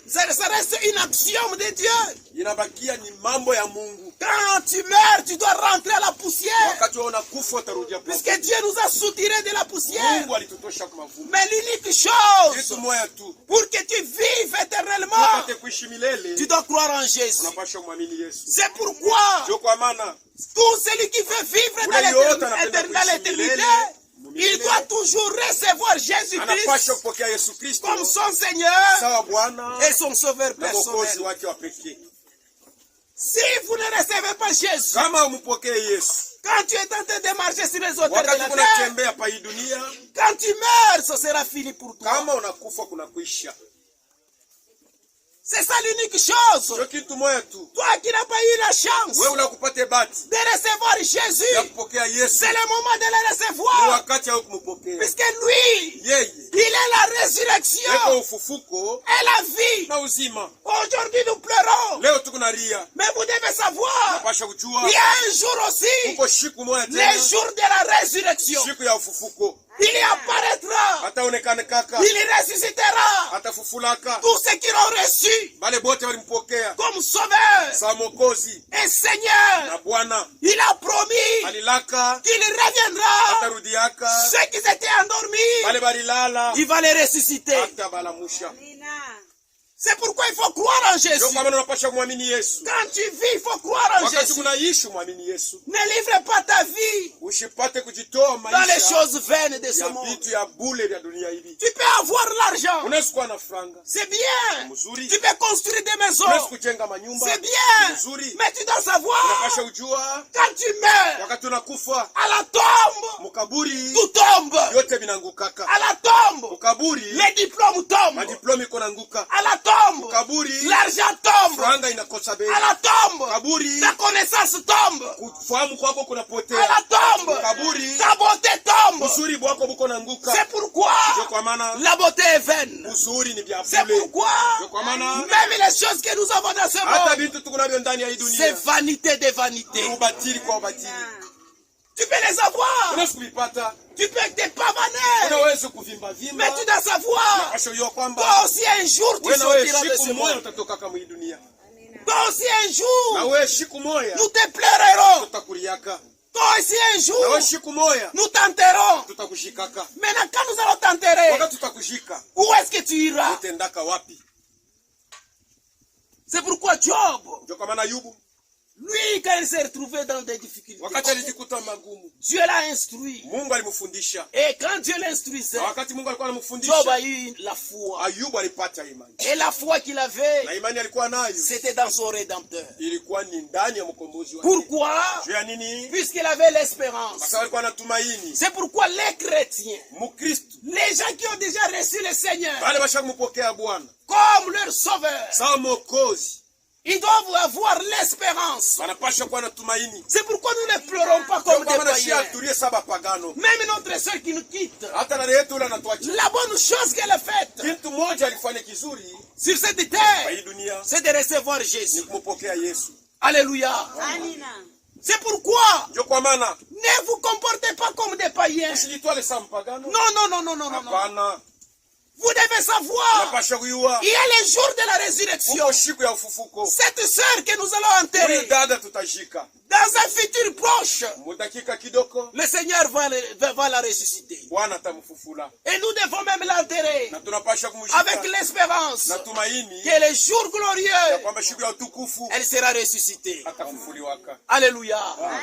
ça reste une axiome de Dieu. Inabakia ni mambo ya Mungu. Quand tu meurs, tu dois rentrer à la poussière. Wakati wewe unakufa utarudia kwa Puisque Dieu nous a soutirés de la poussière. Mungu alitutosha kwa mavumbi. Mais l'unique chose, Kitu moja tu, pour que tu vives éternellement, upate kuishi milele, tu dois croire en Jésus. unapaswa kumwamini Yesu. C'est pourquoi Ndio kwa maana tout celui qui veut vivre dans l'éternité, il doit toujours recevoir Jésus-Christ anapaswa kupokea Yesu Kristo comme son Seigneur sawa Bwana et son Sauveur na Mwokozi personnel. wake wa pekee. Si vous ne recevez pas Jésus, Kama umpokee Yesu, quand tu es en train de marcher sur les auteurs de wakati la terre, unatembea pa hii dunia, quand tu meurs, ce sera fini pour toi. kama unakufa kuna kuisha. C'est ça l'unique chose. Ndio kitu moja tu, Toi qui n'as pas eu la chance wewe unakupate bahati de recevoir ya Jésus, kupokea Yesu, c'est le moment de le ni recevoir. wakati wa kumpokea Puisque lui, yeye. il est la Eko résurrection ufufuko et la vie. na uzima. Aujourd'hui, nous pleurons. Leo tukunalia, Mais vous devez savoir, napasha kujua il y a un jour aussi, uko siku moja le tena, jour de la résurrection. siku ya ufufuko. Il y apparaîtra, Ataonekane kaka, il ressuscitera atafufulaka. tous ceux qui l'ont reçu Bale bote walimpokea comme sauveur sa Mwokozi et Seigneur. na Bwana, Il a promis alilaka qu'il reviendra. atarudiaka. Ceux qui étaient endormis, Bale balilala il va les ressusciter. atabalamusha. C'est pourquoi il faut croire en Jésus. Ndio kwa maana unapasha kumwamini Yesu. Quand tu vis, il faut croire en Wakati Jésus. kunaishi mwamini Yesu, Ne livre pas ta vie usipate kujitoa dans les maisha choses vaines de ce ya monde. vitu ya bule vya dunia hivi. Tu peux avoir l'argent, Unaweza kuwa na franga, c'est bien. mzuri. Tu peux construire des Unaweza maisons, kujenga manyumba, c'est bien. mzuri. Mais tu dois savoir, Unapasha ujua quand tu meurs, wakati unakufa à la tombe, mukaburi tout tombe. yote binangukaka. À la tombe, Mukaburi les diplômes tombent. madiplomi iko nanguka. À la tombe, Mukaburi l'argent tombe. franga inakosa bei. À la tombe, Mukaburi ta connaissance tombe. kufahamu kwako À kunapotea. la tombe, Mukaburi ta beauté tombe. uzuri bwako buko nanguka. C'est pourquoi Ndio kwa maana la beauté est vaine. uzuri ni vya C'est bure. pourquoi Ndio kwa maana même les choses que nous avons dans ce hata monde, vitu tuko navyo ndani ya hii c'est dunia vanité de vanité. ni ubatili kwa ubatili. Tu peux les avoir, Unaweza kuvipata, tu peux te pavaner, unaweza kuvimba vimba. mais tu dois savoir, Pasha ujua kwamba toi aussi un jour tu wewe na wewe sortiras de siku ce moja monde. utatoka kama hii dunia. Toi aussi un Na jour, wewe siku moja nous te pleurerons. tutakuliaka. Toi aussi un Na jour, wewe siku moja nous t'enterrons. tutakushikaka. Maintenant, quand nous allons t'enterrer, Wakati tutakushika, où est-ce que tu iras? utendaka wapi? C'est pourquoi Job, Ndio kwa maana Ayubu lui, quand il s'est retrouvé dans des difficultés, wakati alijikuta magumu, Dieu l'a instruit. Mungu alimfundisha. Et quand Dieu l'instruisait, Na wakati Mungu alikuwa Job anamfundisha, a eu la foi. Ayubu alipata imani. Et la foi qu'il avait, Na imani alikuwa nayo c'était dans son Rédempteur. ilikuwa ni ndani ya mkombozi wake. Pourquoi? Juu ya nini? Puisqu'il avait l'espérance. Kwa sababu alikuwa anatumaini. C'est pourquoi les chrétiens, Mkristo les gens qui ont déjà reçu le Seigneur wale washakumpokea Bwana comme leur sauveur, sawa Mwokozi, ils doivent avoir l'espérance. wanapasha kuwa na tumaini. C'est pourquoi nous ne pleurons pas comme Ndio des maana shia païens. tulie saba pagano. Même notre soeur qui nous quitte, Hata dada yetu yule anatuacha. la bonne chose qu'elle a faite Kitu moja alifanya kizuri sur cette kwa terre, hii dunia c'est de recevoir ni Jésus. kumpokea Yesu. Alléluia. Amina. C'est pourquoi Ndio kwa maana ne vous comportez pas comme des païens. usijitwale saa mpagano. Non. Hapana. Vous devez savoir, Unapasha kujua il y a les jours de la résurrection. uko siku ya ufufuko. Cette sœur que nous allons enterrer, Huyu dada tutashika dans un futur proche, mudakika kidogo, le Seigneur va la ressusciter. Bwana atamfufula. Et nous devons même l'enterrer Na tunapasha kumshika avec l'espérance na tumaini que les jours ya glorieux, kwamba siku ya utukufu elle sera ressuscitée. atafufuliwaka. Alléluia.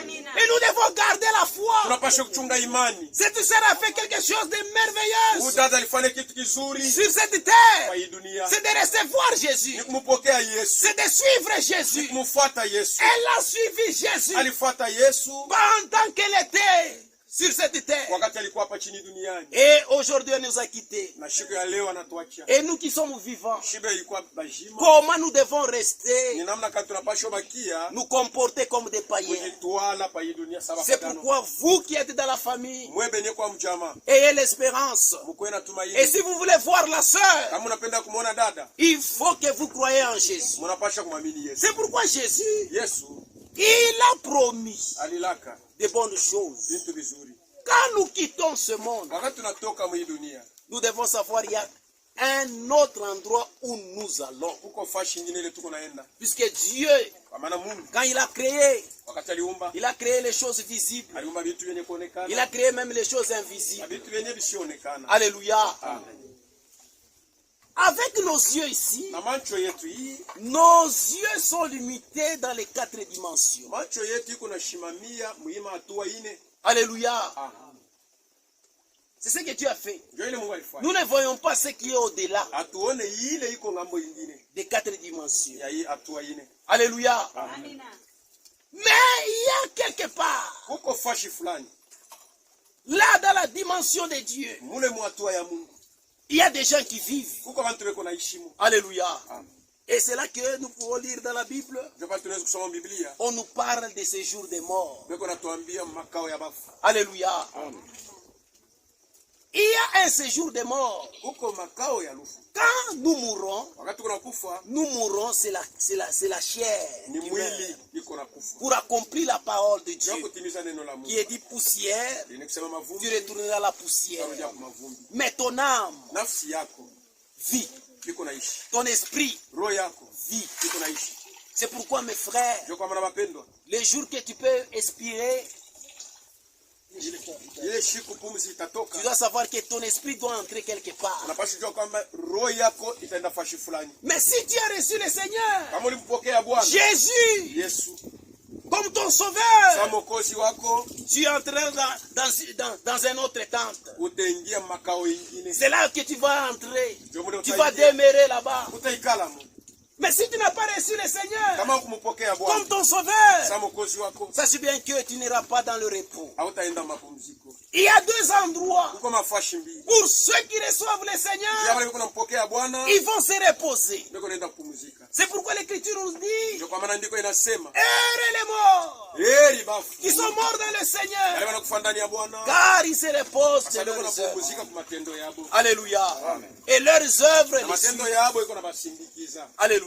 Et nous devons garder la foi. Tunapasha kuchunga imani. Cette sœur a fait quelque chose de Huyu merveilleux dada alifanya kitu kizuri sur cette kwa terre. hii dunia. C'est de recevoir Jésus. Ni kumpokea Yesu, C'est de suivre ni Jésus. kumfuata Yesu. Elle a suivi Jésus Alifuata Yesu pendant qu'elle était sur cette terre. wakati alikuwa hapa chini duniani, Et aujourd'hui, elle nous a quittés. na siku ya leo anatuacha. Et nous qui sommes vivants, Shibe ilikuwa bajima. comment nous devons Ni rester, namna kati tunapasha bakia nous comporter comme des païens? kujitwala pa hii dunia sawa C'est pagano. pourquoi vous qui êtes dans la famille, Mwebe ni kwa mjama, ayez l'espérance. mkuwe na Et tumaini. si vous voulez voir la sœur, Kama unapenda kumuona dada, il faut que vous croyez en Jésus. mnapasha kumwamini Yesu. C'est pourquoi Jésus, Yesu il a promis alilaka de bonnes choses. vitu vizuri. Quand nous quittons ce monde, Wakati tunatoka mwa hii dunia, nous devons savoir qu'il y a un autre endroit où nous allons. huko fashi nyingine ile tuko naenda. Puisque Dieu, Kwa maana Mungu quand il a créé, wakati aliumba, il a créé les choses visibles. aliumba vitu vyenye Il kuonekana a créé même les choses na invisibles. vitu vyenye visionekana. Alléluia. Amen. Avec nos yeux ici, Na macho yetu hii, nos yeux sont limités dans les 4 dimensions. macho yetu iko na shimamia muhimu hatua ine. Alléluia. Aha. C'est ce que Dieu a fait. Ndio ile Mungu alifanya. Nous ne voyons pas ce qui est au-delà Atuone ile iko ngambo ingine des 4 dimensions. ya hii hatua ine. Alléluia. Amen. Mais il y a quelque part, Huko fashi fulani, là dans la dimension de Dieu, mule mu hatua ya Mungu, il y a des gens qui vivent. huko bantu beko na heshima. Alléluia. Amen. Et c'est là que nous pouvons lire dans la Bible, Ndio pale tunaweza kusoma Biblia, on nous parle de ces jours des morts. beko natuambia makao ya bafu. Alléluia. Amen. Il y a un séjour des morts. Huko makao ya lufu. Quand nous mourons, Wakati kuna kufa, c'est la chair ni qui mwili meurt. iko na kufa. Pour accomplir la parole de Ndio Dieu, kutimiza neno la Mungu. qui est dit poussière, Ni kusema tu mavumbi, retourneras à la poussière. utarudia kwa mavumbi. Mais ton âme Nafsi yako vit, iko naishi. ton esprit Roho yako vit. iko naishi. C'est pourquoi mes frères, Ndio kwa maana mapendwa, les jours que tu peux expirer, ile siku pumzi itatoka. tu dois savoir que ton esprit doit entrer quelque part. Unapaswa kujua kwamba roho yako itaenda fashi fulani. Mais si tu as reçu le Seigneur, Kama ulimpokea Bwana Jésus, Yesu comme ton kama sauveur, mwokozi wako, tu entreras dans un autre tente. utaingia makao ingine. C'est là que tu vas entrer. Ndio muda Tu vas utaingia. demeurer là-bas. Utaikala mu. Mais si tu n'as pas reçu le Seigneur Kama ukumpokea Bwana comme ton sauveur, kama mwokozi wako, sache bien que tu n'iras pas dans le repos. hautaenda mapumziko. Il y a 2 endroits. Uko mafashi mbili. Pour ceux qui reçoivent le Kama Seigneur, wale kunampokea Bwana, ils vont se reposer. ndio kunaenda kupumzika. C'est pourquoi l'Écriture nous dit, Ndio kwa maana ndiko inasema, heureux les morts heri bafu qui sont morts dans le wale Seigneur, wanakufa ndani ya Bwana, car ils se reposent de sasa ndio leurs œuvres. kunapumzika kwa matendo yabo. Alléluia. Amen. Et leurs œuvres Na les matendo suivent. yabo iko na basindikiza. Alléluia.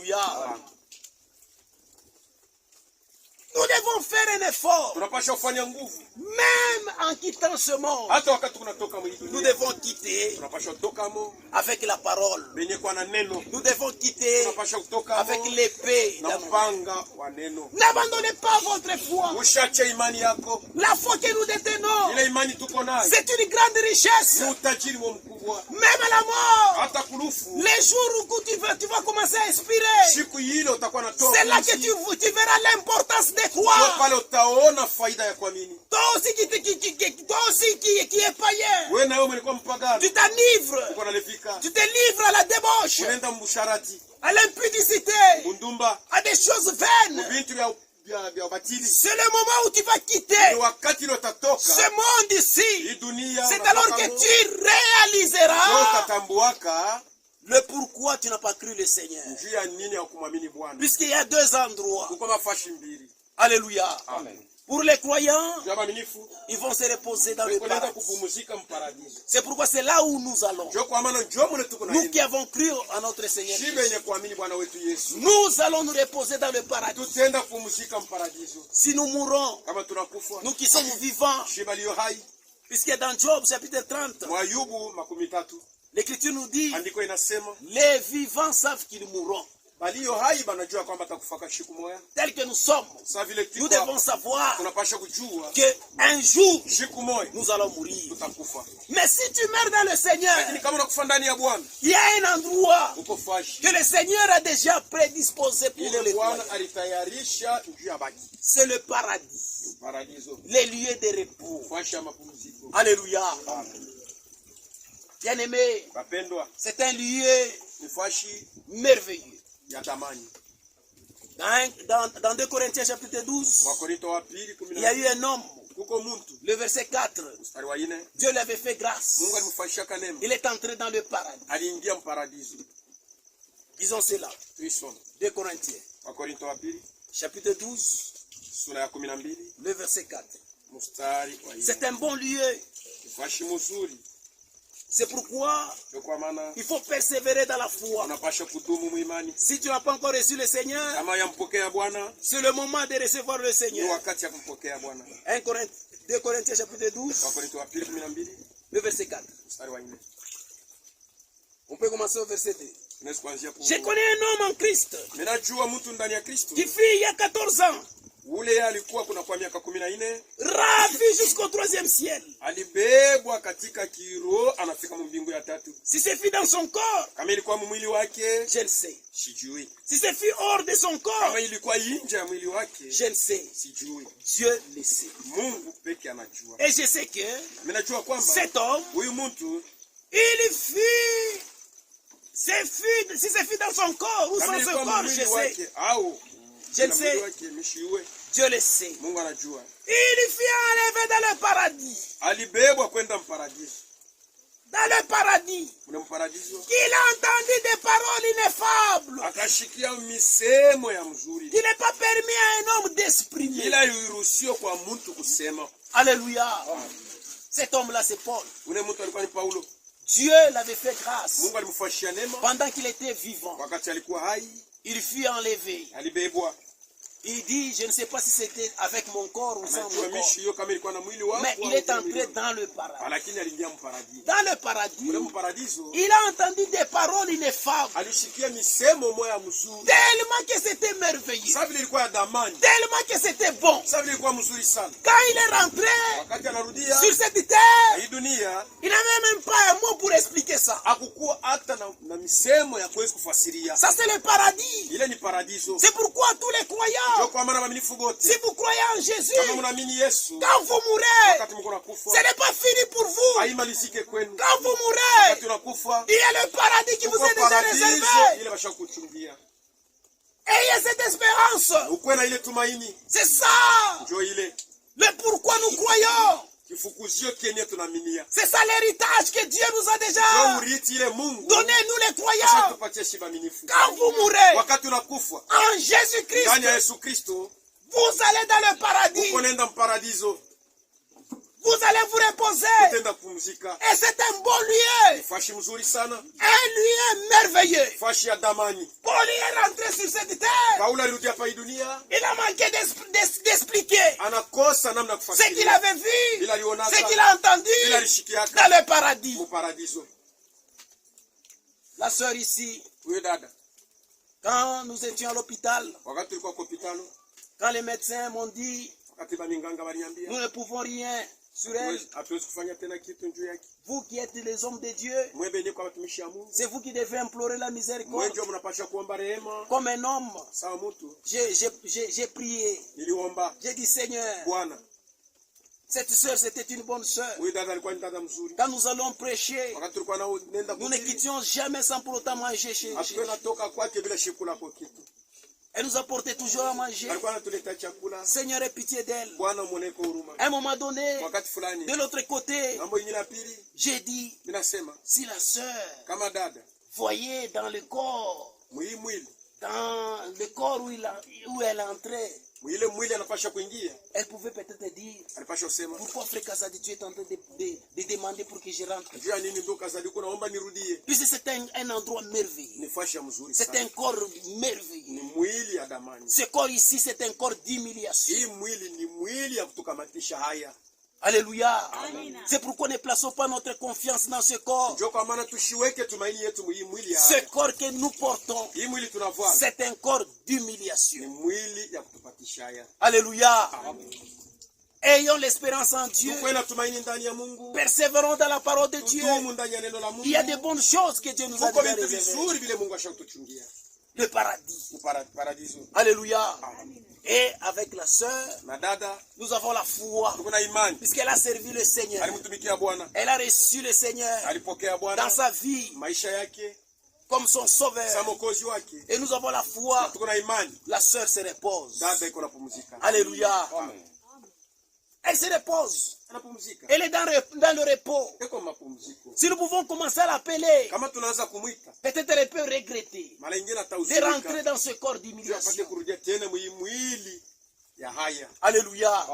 Nous devons faire un effort. Tunapaswa kufanya nguvu. Même en quittant ce monde, Hata wakati tunatoka mwa nous dunia, devons quitter tunapaswa kutoka mo avec la parole. benye kwa na neno. Nous devons quitter Tunapaswa kutoka avec mo l'épée na d'amour. upanga wa neno. N'abandonnez pas votre foi. Ushache imani yako. La foi que nous détenons, Ile imani tuko nayo c'est une grande richesse. ni utajiri wa mkubwa. Même à la mort, Hata kulufu, les jours où tu vas commencer à expirer, siku ile utakuwa natoa. c'est là que tu verras l'importance de Ndio croire. pale utaona faida ya kuamini. Toi aussi qui est païen, Wewe na wewe mlikuwa mpagani. tu t'enivres, Uko nalefika. tu te livres à la débauche, Unaenda mbusharati. à l'impudicité, Bundumba. à des choses vaines. Vitu vya ubatili. C'est le moment où tu vas Ni quitter wakati ile utatoka. ce monde Hii ici. dunia. C'est unatoka alors que mo. tu Leo réaliseras utatambuaka le pourquoi tu n'as pas cru le Seigneur. njia nini ya kumwamini Bwana. Puisqu'il y a 2 endroits. Uko mafashi mbili. Alléluia. Amen. Pour les croyants, Juu ya waaminifu ils vont se reposer dans le wanaenda paradis. kupumzika mparadiso. C'est pourquoi c'est là où nous allons. Njoo kwa maana njoo mule tuko na Nous yeye. qui avons cru en notre Seigneur, Shibe yenye kuamini Bwana wetu Yesu. nous allons nous reposer dans le paradis. Tutaenda kupumzika mparadiso. Si nous mourons, Kama tunakufa, nous qui sommes vivants, shiba liyo hai. puisque dans Job chapitre 30, Ayubu 13. l'Écriture nous dit, Andiko inasema les vivants savent qu'ils mourront. baliyo hai banajua kwamba atakufaka siku moja. Tel que nous sommes, Sasa vile nous devons savoir tunapasha kujua qu'un jour, siku moja nous allons mourir. tutakufa. Mais si tu meurs dans le Seigneur, Lakini kama unakufa ndani ya Bwana, il y a un endroit uko fashi. que le Seigneur a déjà prédisposé pour Ile les Bwana croyants. alitayarisha juu ya baki. C'est le paradis, Paradiso. les lieux de repos. Fashi ya mapumziko. Alléluia. Bien-aimés, Wapendwa, c'est un lieu ni fashi merveilleux. ya tamani. Dans 2 Corinthiens chapitre 12, Wakorinto wa pili il y a eu un homme, kuko muntu le verset 4, mstari wa 4, Dieu lui avait fait grâce. Mungu alimfanyisha neema, Il est entré dans le paradis. aliingia mparadiso. Disons cela. Tuisome 2 Corinthiens Wakorinto wa pili chapitre 12, sura ya 12 le verset 4. mstari wa 4. C'est un bon lieu. Fashi mzuri. C'est pourquoi Ndio kwa maana il faut persévérer dans la foi. unapasha kudumu muimani. Si tu n'as pas encore reçu le Seigneur, Kama yampokea Bwana, c'est le moment de recevoir le ni Seigneur. wakati ya kumpokea Bwana. 2 Corinthiens chapitre 12, Wakorinto wa pili 12 le verset 4. mstari wa 4. On peut commencer au verset 2. Tunaweza kuanzia kwa. Je connais un homme en Christ Ninajua mtu ndani ya Kristo. qui fut il y a 14 ans, Ule yeye alikuwa kuna kwa miaka 14, ravi jusqu'au 3e ciel. alibebwa katika kiroho anafika mbingu ya 3. Si c'est fait dans son corps, Kama ilikuwa mwili wake, je le sais. sijui. Si c'est fait hors de son corps, Kama ilikuwa nje ya mwili wake, je le sais. sijui. Dieu le sait. Mungu peke anajua. Et je sais que Mimi najua kwamba cet homme, huyu mtu il fut, si c'est fait dans son corps ou kama sans son ilikuwa corps, je mwili sais. wake au Je le mwili sais. wake mishiwe, Dieu le sait. Mungu anajua. Il fut enlevé dans le paradis. Alibebwa kwenda mparadiso. Dans le paradis. Kuna mparadiso. Il a entendu des paroles ineffables. Akashikia misemo ya mzuri. Il n'est pas permis à un homme d'exprimer. Ila yuruhusiwa kwa mtu kusema. Alléluia. Cet homme-là, c'est Paul. Ule mtu alikuwa ni Paulo. Dieu l'avait fait grâce. Mungu alimfanyia neema Pendant qu'il était vivant, wakati alikuwa hai, il fut enlevé. alibebwa. Il dit, je ne sais pas si c'était avec mon corps ou sans Anajua mon corps. mishi hiyo kama ilikuwa na mwili wake. Mais il est entré dans le paradis. Lakini aliingia mparadiso. Dans le paradis, Ule mparadiso il a entendu des paroles ineffables. alishikia misemo moya mzuri. Tellement que c'était merveilleux. Sasa vile ilikuwa ya damani. Tellement que c'était bon. Sasa vile ilikuwa mzuri sana. Quand il est rentré Wakati anarudia sur cette terre, hii dunia, il n'avait même pas un mot pour expliquer ça. hakukuwa hata na misemo ya kuweza kufasiria. Ça, c'est le paradis. Ile ni paradiso. C'est pourquoi tous les croyants, Ndio kwa maana waaminifu wote, si vous croyez en Jésus, kama mnaamini Yesu, quand vous mourrez, wakati mko nakufa, ce n'est pas fini pour vous. haimalizike kwenu. Quand vous mourrez, Wakati unakufa, il y a le paradis qui vous est déjà réservé. ile basha kuchungia. Ayez cette espérance. Ukwe na ile tumaini. C'est ça. Ndio ile Le pourquoi nous croyons. kifukuzio kenye tunaaminia. C'est ça l'héritage que Dieu nous a Ndio déjà urithi ile Mungu donné, nous les croyants. tupatie shiba minifu. Quand vous mourrez, Wakati unakufa, en Jésus-Christ, ndani ya Yesu Kristo, vous allez dans le paradis. uko nenda mparadiso, Vous allez vous reposer. utenda kupumzika. Et c'est un bon lieu. Fashi mzuri sana, Un lieu merveilleux. fashi ya damani. Paul est rentré sur cette terre. Paulo alirudi hapa hii dunia, Il a manqué d'expliquer anakosa namna ya ce qu'il kufasiria. avait vu, Bila alionaka, ce qu'il a entendu bila alishikiaka dans le paradis. mu paradiso. La sœur ici, Huyo dada, quand nous étions à l'hôpital, wakati tulikuwa kwa hospitali, quand les médecins m'ont dit, wakati baninganga baniambia, nous ne pouvons rien sur elle, hatuwezi kufanya tena kitu juu yake. vous qui êtes les hommes de Dieu, Mwe benye kwa watumishi ya Mungu, c'est vous qui devez implorer la mwe miséricorde. ndio mnapasha kuomba rehema. Comme un homme, Sawa mtu, j'ai prié, niliomba j'ai dit Seigneur, Bwana. cette sœur c'était une bonne sœur. Huyu dada alikuwa ni dada mzuri. Quand nous allons prêcher, Wakati tulikuwa nao nenda nous ne kuhubiri, quittions jamais sans pour autant manger chez hatukuwa natoka kwake bila shikula kwa kitu. Elle nous apportait toujours à manger. Alikuwa anatuletea chakula. Seigneur, aie pitié d'elle. Bwana muoneko huruma. À un moment donné, Wakati fulani, de l'autre côté, mambo ingine ya pili, j'ai dit, ninasema si la sœur kama dada voyait dans le corps, mwili dans le corps où elle entrait, Mwile mwili anapasha kuingia. Elle pouvait peut-être dire, Anapasha kusema, pourquoi frère Kazadi tu es en train de demander pour que je rentre? Jua nini ndo Kazadi uko naomba nirudie? Puisque c'est un endroit merveilleux. Ni fashi ya mzuri C'est sana. un corps merveilleux. Ni mwili ya damani. Ce corps ici, c'est un corps d'humiliation. Hii mwili ni mwili ya kutukamatisha haya. Alléluia. C'est pourquoi ne plaçons pas notre confiance dans ce corps. Ndio kwa maana tushiweke tumaini yetu mwili ya Ce haya. corps que nous portons, Hii mwili tunavaa c'est un corps ni d'humiliation. mwili ya kutupatisha haya. Alléluia. Ayons l'espérance en Dieu. Tukuwe na tumaini ndani ya Mungu. Persévérons dans la parole de Dieu. Tudumu ndani ya neno la Mungu. Il y a de bonnes choses que Dieu nous a Kuko déjà vitu réservées. vizuri vile Mungu ashakutuchungia. Le paradis. Paradiso. Alléluia. Et avec la sœur, Na dada, nous avons la foi. tuko na imani. Puisqu'elle a servi le Seigneur. Alimtumikia Bwana. Elle a reçu le Seigneur Alipokea Bwana dans sa vie maisha yake comme son sauveur. sa Mwokozi wake. Et nous avons la foi. Tuko na imani. La sœur se repose. Dada iko napumzika. Alléluia. Amen. Elle se repose. Anapumzika. Elle est dans le repos. Iko mapumziko. Si nous pouvons commencer à l'appeler, Kama tunaanza kumwita, peut-être elle peut regretter mara nyingine de atahuzunika. rentrer dans ce corps Apate d'humiliation. kurudia tena mwili ya haya. Alléluia.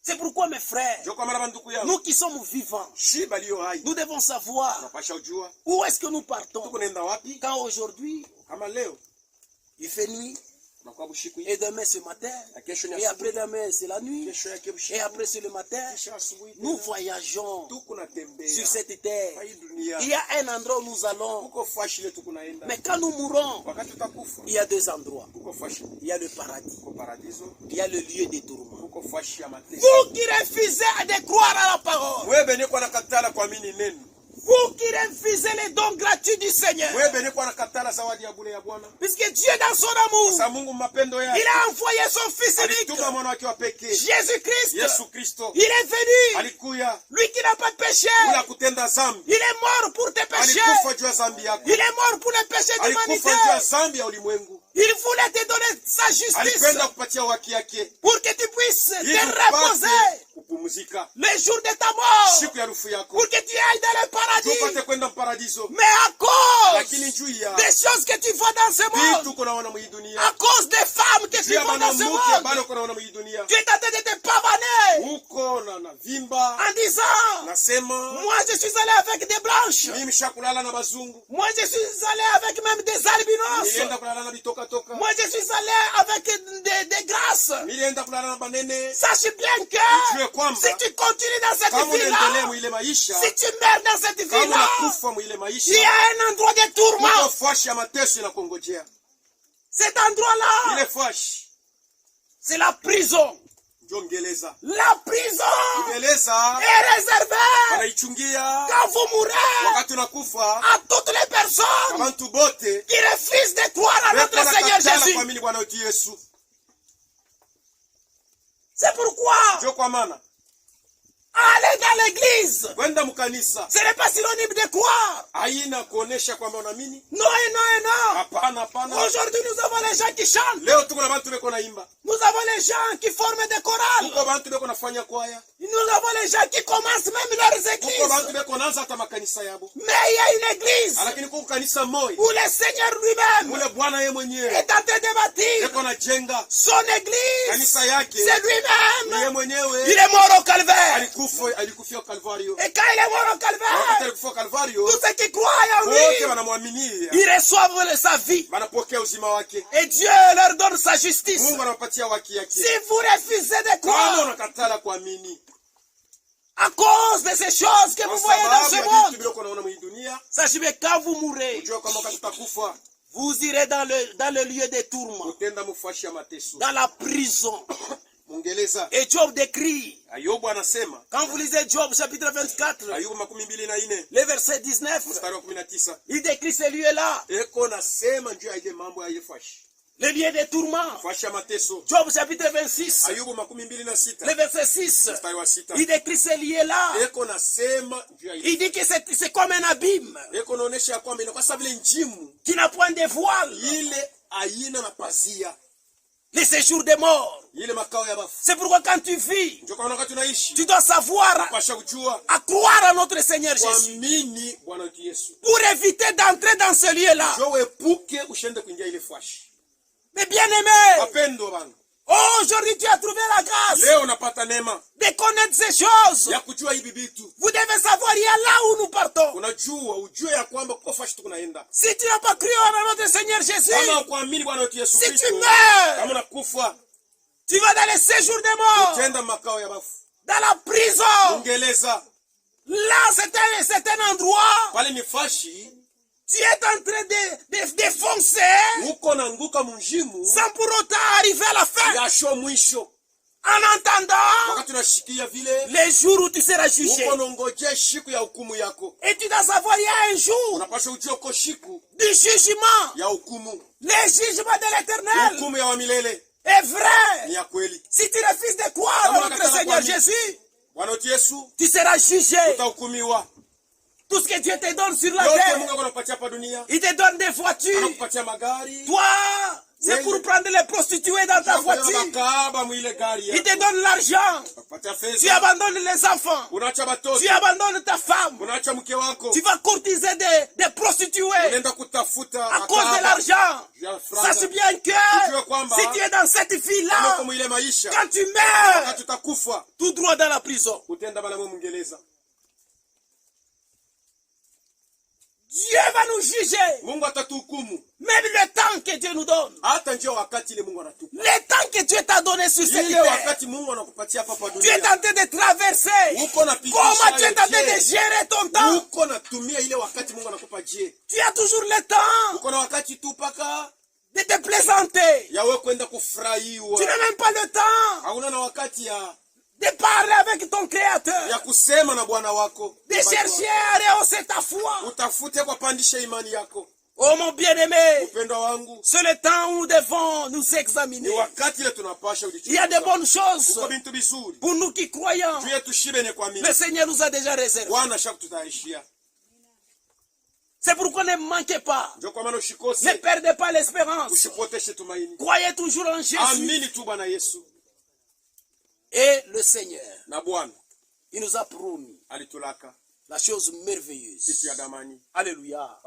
C'est pourquoi mes frères, Ndio kwa maana banduku yao. nous qui sommes vivants, Shiba liyo hai. nous devons savoir Tunapasha ujua. où est-ce que nous partons. Tuko nenda wapi? Quand aujourd'hui, Kama leo il fait nuit, tunakuwa bushiku hii. et demain c'est matin, Na kesho ni et asubuhi. après-demain c'est la nuit, Kesho yake bushiku. et après c'est le matin, Kesho asubuhi. nous voyageons Tuko natembea. sur cette terre. Kwa hii dunia. Il y a un endroit où nous allons, Kuko fashi ile tuko naenda. mais quand nous mourrons, Wakati tutakufa. il y a deux endroits. Kuko fashi. Il y a le paradis, Kuko paradiso. il y a le lieu des tourments. Kuko fashi ya mateso. Vous qui refusez de croire à la parole, Wewe benye kwa nakatala kuamini neno. vous qui refusez les dons gratuits du Seigneur, Wewe benye kwa nakatala zawadi ya bure ya Bwana. puisque Dieu dans son amour, Sa Mungu mapendo il yake. a envoyé son Fils unique, Alituma mwana wake wa pekee. Jésus-Christ. Yesu Kristo. Il est venu, Alikuya lui qui n'a pas de péché, bila kutenda zambi. il est mort pour tes péchés, Alikufa juu ya zambi yako. il est mort pour les péchés de l'humanité, Alikufa juu ya zambi ya ulimwengu. il voulait te donner sa justice Alipenda kupatia haki yake. pour que tu puisses Ili te upate reposer kupumzika. le jour de ta mort, Siku ya rufu yako. pour que tu ailles dans le Tupate paradis. kwenda paradiso. Mais à cause Lakini juu ya des choses que tu vois dans ce monde, vitu kunaona mwa hii dunia. à cause des femmes que tu Juu ya vois dans ce mwanamke monde, bado kunaona mwa hii dunia. tu es en train de te pavaner Uko na vimba. en disant, Nasema moi je suis allé avec des blanches, mimi shakulala na bazungu. moi je suis allé avec même des albinos, Nilienda kulala na bitoka toka. moi je suis allé avec des grâces. Nilienda kulala na banene. Sache bien que Ujue kwamba si tu continues dans cette kama unaendelea vie-là, mwile maisha, si tu meurs dans cette kama vie-là, unakufa mwile il y maisha, a un endroit de iko tourment. fashi ya mateso inakongojea. Cet endroit-là, Ile fashi c'est la prison. ndio ngeleza. La prison Ngeleza est réservée wanaichungia quand vous mourrez wakati unakufa. à toutes les personnes Abantu bote qui refusent de croire à notre weko Seigneur nakatala Jésus. kuamini Bwana wetu Yesu. C'est pourquoi Ndio kwa maana aller dans l'église, kwenda mkanisa ce n'est pas synonyme de croire. haina kuonesha kwamba unaamini. Non et non et non. Hapana, hapana. Aujourd'hui, nous avons les gens qui chantent. Leo tuko na bantu beko naimba. Nous avons les gens qui forment des chorales. Tuko bantu beko nafanya kwaya. Nous avons les gens qui commencent même leurs Tuko églises. bantu beko naanza hata makanisa yabo. Mais il y a une église Lakini kuko kanisa moja où le Seigneur lui-même mule Bwana yeye mwenyewe est en train de bâtir beko najenga son église. kanisa yake. C'est Yeye lui-même. mwenyewe Il est mort au calvaire. alikufia Kalvario. Et quand il est mort au Wakati calvaire, alikufia Kalvario, tous ceux qui croient en wote lui, wanamwaminia, ils reçoivent sa vie. wanapokea uzima wake. Et Dieu leur donne sa justice. Mungu anapatia haki yake. Si vous refusez de Kama croire unakatala kuamini à cause de ces choses que kwa vous voyez dans sababu ce ya vitu monde, vile unaona mwa dunia, sachez que quand vous mourrez, ujue kama wakati utakufa vous irez dans le lieu des tourments, utenda mufashi ya mateso. dans la prison. Mungeleza Et Job décrit, Ayubu anasema, quand vous lisez Job chapitre 24, Ayubu 24 le verset 19, mstari wa 19, il décrit ce lieu-là, eko nasema juu ya ile mambo ya ile fashi le lieu des tourments. fashi ya mateso. Job chapitre 26, Ayubu 26 le verset 6, mstari wa 6, il décrit ce lieu-là. eko nasema juu ya ile, Il dit que c'est comme un abîme eko naonesha kwamba inakuwa sawa vile njimu qui n'a point de voile, ile aina na pazia le séjour des morts. ile makao ya bafu. C'est pourquoi quand tu vis, Ndio kwa wakati unaishi tu dois savoir pasha kujua à croire à notre Seigneur Jésus kuamini Bwana wetu Yesu, pour éviter d'entrer dans ce lieu-là. ndio uepuke ushende kuingia ile fashi. Mais bien aimé, Wapendwa bana, Aujourd'hui, tu as trouvé la grâce Leo unapata neema de connaître ces choses. ya kujua hivi vitu. Vous devez savoir, il y a là où nous partons. Unajua ujue ya kwamba kwa fashi tunaenda. Si tu n'as pas cru en notre Seigneur Jésus, Kama kuamini Bwana wetu Yesu si Kristo, tu meurs, kama unakufa, tu vas dans les séjours des morts, utenda makao ya bafu. dans la prison. Ungeleza. Là, c'est un endroit. Pale ni fashi. Tu es en train de défoncer Uko nanguka munjimu. sans pour autant arriver à la fin. Yasho mwisho. En attendant Wakati unashikia vile, les jours où tu seras jugé. uko nongoje shiku ya hukumu yako. Et tu dois savoir, il y a un jour Unapaswa ujue uko shiku du jugement. ya hukumu. Les jugements de l'éternel Hukumu ya wamilele est vrai. ni ya kweli. Si tu refuses de croire en notre Seigneur Jésus, Bwana wetu Yesu tu seras jugé. utahukumiwa. Tout ce que Dieu te donne sur la Yote terre, Mungu anakupatia hapa dunia. il te donne des voitures. Anakupatia magari. Toi, c'est pour prendre les prostituées dans ta voiture. Bakaba mwile gari Il yako. te donne l'argent. Anakupatia Tu fedha. abandonnes les enfants. Unaacha batoto. Tu abandonnes ta femme. Unaacha mke wako. Tu vas courtiser des prostituées Unaenda kutafuta à cause de l'argent. ya franga. Sache bien que si tu es dans cette vie-là, Kama mwile maisha. quand tu meurs, Wakati utakufa, tout droit dans la prison. utenda bala mwingereza. Dieu va nous juger. Mungu atatuhukumu. Même le temps que Dieu nous donne. Hata njoo wakati ile Mungu anatupa. Le temps que Dieu t'a donné sur cette Ile terre. wakati Mungu anakupatia hapa pa Tu es dunia. en train de traverser. Uko napitisha. Comment tu es en train de gérer ton temps? Uko natumia ile wakati Mungu anakupa je. Tu as toujours le temps Uko na wakati tu paka de te plaisanter. yawe kwenda Tu kufurahiwa. n'as même pas le temps Hauna na wakati de parler avec ton Créateur. ya kusema na Bwana wako. De chercher à rehausser ta foi. Utafute kwa pandisha imani yako. Oh mon bien-aimé, Upendo wangu. c'est le temps où nous devons nous Ni examiner. wakati ile tunapasha Il y a de bonnes choses Uko bintu bizuri. pour nous qui croyons. Tuye tushibene kwa mimi. Le Seigneur nous a déjà réservé. Bwana shaku tutaishia. C'est pourquoi ne manquez pas. Ndio kwa maana usikose. Ne perdez pas l'espérance. Usipoteshe tumaini. Croyez toujours en Jésus. Amini tu Bwana Yesu. Et le Seigneur, Na Bwana il nous a promis alitulaka la chose kitu merveilleuse. ya damani. Alléluia.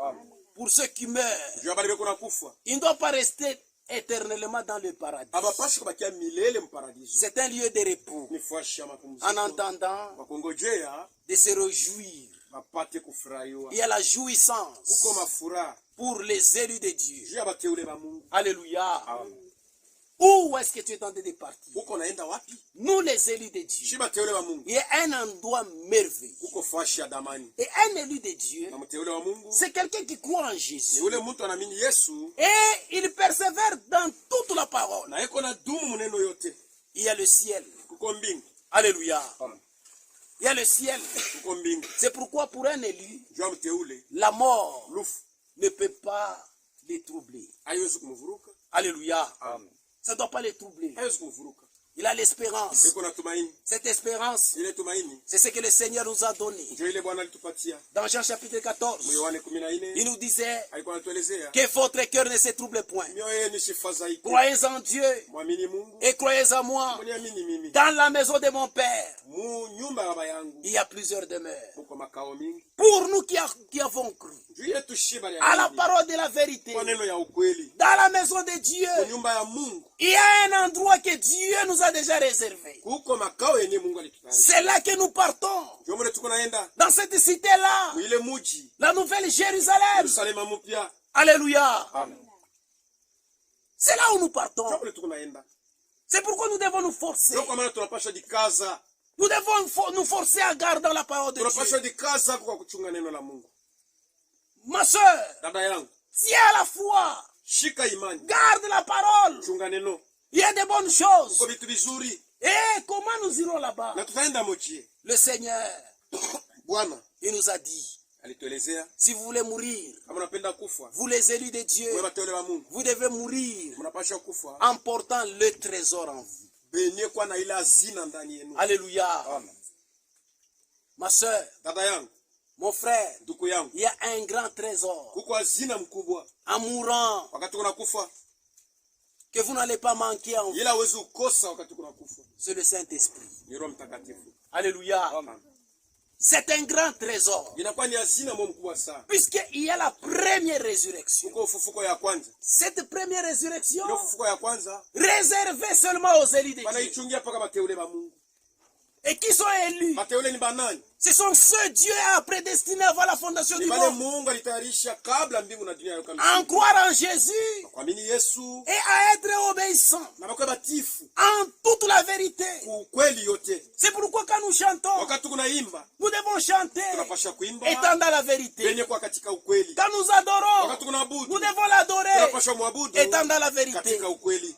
Pour ceux qui meurent, Jua bali beko nakufa. ils ne doivent pas rester éternellement dans le paradis. Abapashi kubakia milele mparadiso. C'est un lieu de repos. Ni fashi ya mapumziko. En entendant Wakongojea de se réjouir. bapate kufurahiwa. Il y a la jouissance Uko mafuraha. pour les élus de Dieu. Jua bateule ba Mungu. Alléluia. Amen. Où est-ce que tu es tenté de partir? Uko naenda wapi? Nous, les élus de Dieu. Shi bateule ba Mungu. Il y a un endroit merveilleux. Uko fashi ya damani. Et un élu de Dieu, Na mteule wa Mungu. c'est quelqu'un qui croit en Ni Jésus. ule mtu anaamini Yesu Et il persévère dans toute la parole. na eko na dumu muneno yote. Il y a le ciel. Kuko mbingu. Alléluia. Amen. Il y a le ciel. Kuko mbingu. C'est pourquoi pour un élu, Jua mteule la mort lufu ne peut pas les troubler. haiwezi kumvuruka. Alléluia. Amen. Ça ne doit pas les troubler. Haiwezi kumvuruka. Il a l'espérance. Eko na tumaini. Cette espérance, Ile tumaini c'est ce que le Seigneur nous a donné. ndio ile Bwana alitupatia. Dans Jean chapitre 14, Yohane 14 il nous disait alikuwa anatuelezea que votre cœur ne se trouble point. mioyo yenu isifadhaike. Croyez en Dieu Mwamini Mungu. et croyez en moi. Mniamini mimi. Dans la maison de mon Père, Mu nyumba ya baba yangu il y a plusieurs demeures. uko makao mingi. Pour nous qui avons cru Juu yetu shiba ya à la nini? parole de la vérité, Kwa neno ya ukweli. dans la maison de Dieu, Kwa nyumba ya Mungu. il y a un endroit que Dieu nous a déjà réservé. Kuko makao yenye Mungu alitutayarisha. C'est là que nous partons. Ndio mle tuko naenda. Dans cette cité-là, Mwile muji. la nouvelle Jérusalem. Yerusalemu mpya. Alléluia. Amen. C'est là où nous partons. Ndio mle tuko naenda. C'est pourquoi nous devons nous forcer. Ndio kwa maana tunapaswa jikaza. Nous devons nous forcer à garder la parole de Tunapaswa Dieu. jikaza kwa kuchunga neno la Mungu. Ma soeur, Dada yangu, tiens à la foi. shika imani. Garde la parole. Chunga neno. Il y a de bonnes choses. Uko vitu vizuri. Et comment nous irons là-bas? Na tutaenda mochie. Le Seigneur, Bwana il nous a dit, alituelezea si vous voulez mourir, kama unapenda kufa, vous les élus de Dieu, wewe wateule wa Mungu, vous devez mourir mnapaswa kufa en portant le trésor en vous. benye kwa na ile hazina ndani yenu. Alléluia. Amen. Ma soeur, Dada yangu, mon frère, ndugu yangu, il y a un grand trésor huko hazina mkubwa. en mourant Wakati unakufa, que vous n'allez pas manquer en vous. ila huwezi ukosa wakati unakufa. C'est le Saint-Esprit. Ni Roho Mtakatifu. Alléluia. Amen. C'est un grand trésor. Inakuwa ni hazina mkubwa sana. Puisqu'il y a la première résurrection. Uko ufufuko ya kwanza. Cette première résurrection Ufufuko ya kwanza réservée seulement aux élus de Dieu. Banaichungia paka bateule ba Mungu. Et qui sont élus? Bateule ni banani? Ce sont ceux Dieu a prédestinés avant la fondation du Bale monde. Mungu alitayarisha kabla mbingu na dunia yokamilika. En croire en Jésus Kuamini Yesu et à être obéissant na bakwe batifu en toute la vérité. kweli yote. C'est pourquoi quand nous chantons, Wakati tunaimba nous devons chanter tunapasha kuimba étant dans la vérité. yenye kwa katika ukweli. Quand nous adorons, Wakati tunaabudu nous devons l'adorer tunapasha muabudu étant dans la vérité. katika ukweli.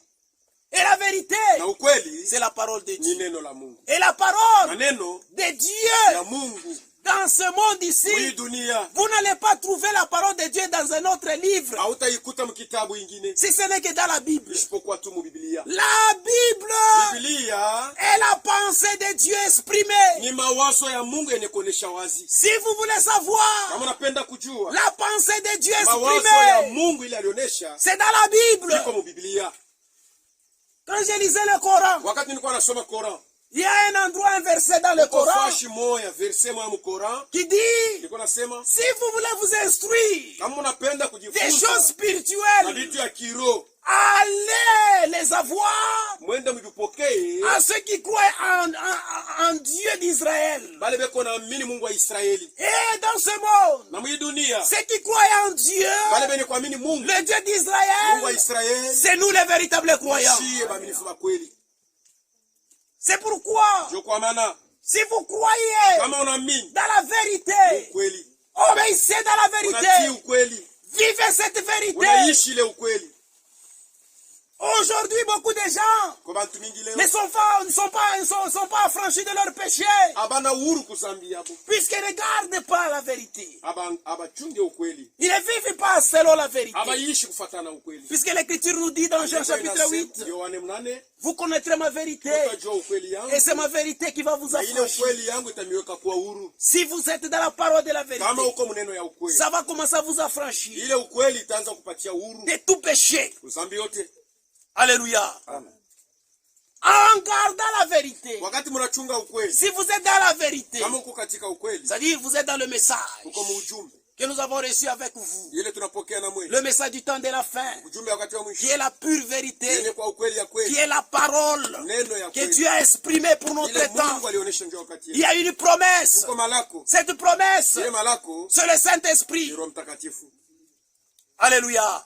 Et la vérité, Na ukweli c'est la parole de ni Dieu. neno la Mungu. Et la parole Maneno de Dieu ya Mungu dans ce monde hii ici, dunia vous n'allez pas trouver la parole de Dieu dans un autre livre, hautaikuta mkitabu ingine si ce n'est que dans la Bible. isipokuwa tu mu Biblia. La Bible Biblia est la pensée de Dieu exprimée. ni mawazo ya Mungu yenye kuonesha wazi. Si vous voulez savoir Kama unapenda kujua la pensée de Dieu mawazo ya exprimée, Mungu ile alionyesha c'est dans la Bible. iko mu Biblia. Quand je lisais le Coran, Wakati nilikuwa nasoma Koran, il y a un endroit, un verset dans le Coran fashi moya verse moya mu Koran qui dit, nilikuwa nasema si vous voulez vous instruire kama unapenda des kujifunza choses na spirituelles, vitu ya kiroho, allez les avoir mwende mvipokee à ceux qui croient en Dieu d'Israël. bale beko naamini Mungu wa Israeli. Et dans ce monde, Na mwi dunia ceux qui croient en Dieu, bale bene kuamini Mungu, le Dieu Mungu wa d'Israël, Israeli, c'est nous les véritables croyants. shie baaminifu ba kweli. C'est pourquoi, Jo kwa maana si vous croyez kama unaamini dans la vérité, ukweli, obéissez dans la unatii vérité, ukweli, vivez cette vérité. unaishi ile ukweli. Aujourd'hui, beaucoup de gens Kwa bantu mingi leo ne sont pas affranchis de leur péché, abana uhuru kuzambi yabo, puisqu'ils ne regardent pas la vérité. abachunge ukweli, Ils ne vivent pas selon la vérité. abaishi kufatana ukweli. Puisque l'Écriture nous dit dans Jean chapitre 8, Yohane 8, vous connaîtrez ma vérité, utajua ukweli yangu et c'est ma vérité qui va vous na ile affranchir. ukweli yangu itamiweka kuwa huru. Si vous êtes dans la parole de la Kama vérité, uko mneno ya ukweli, ça va commencer à vous affranchir ile ukweli itaanza kupatia uhuru de tout péché. uzambi yote. Alléluia. Amen. En gardant la vérité, Wakati mnachunga ukweli, si vous êtes dans la vérité, kama uko katika ukweli, c'est-à-dire vous êtes dans le message uko muujumbe que nous avons reçu avec vous, ile tunapokea na mweli, le message du temps de la fin, ujumbe wakati wa qui mwisho, est la pure ile vérité, kwa ukweli ya qui kweli, est la parole neno ya que kweli, Dieu a exprimée pour notre ile temps. Mungu alionyesha njoo wakati Il y a une promesse. uko malako, Cette promesse, ile malako c'est le Saint-Esprit. ni Roho Mtakatifu. Alléluia.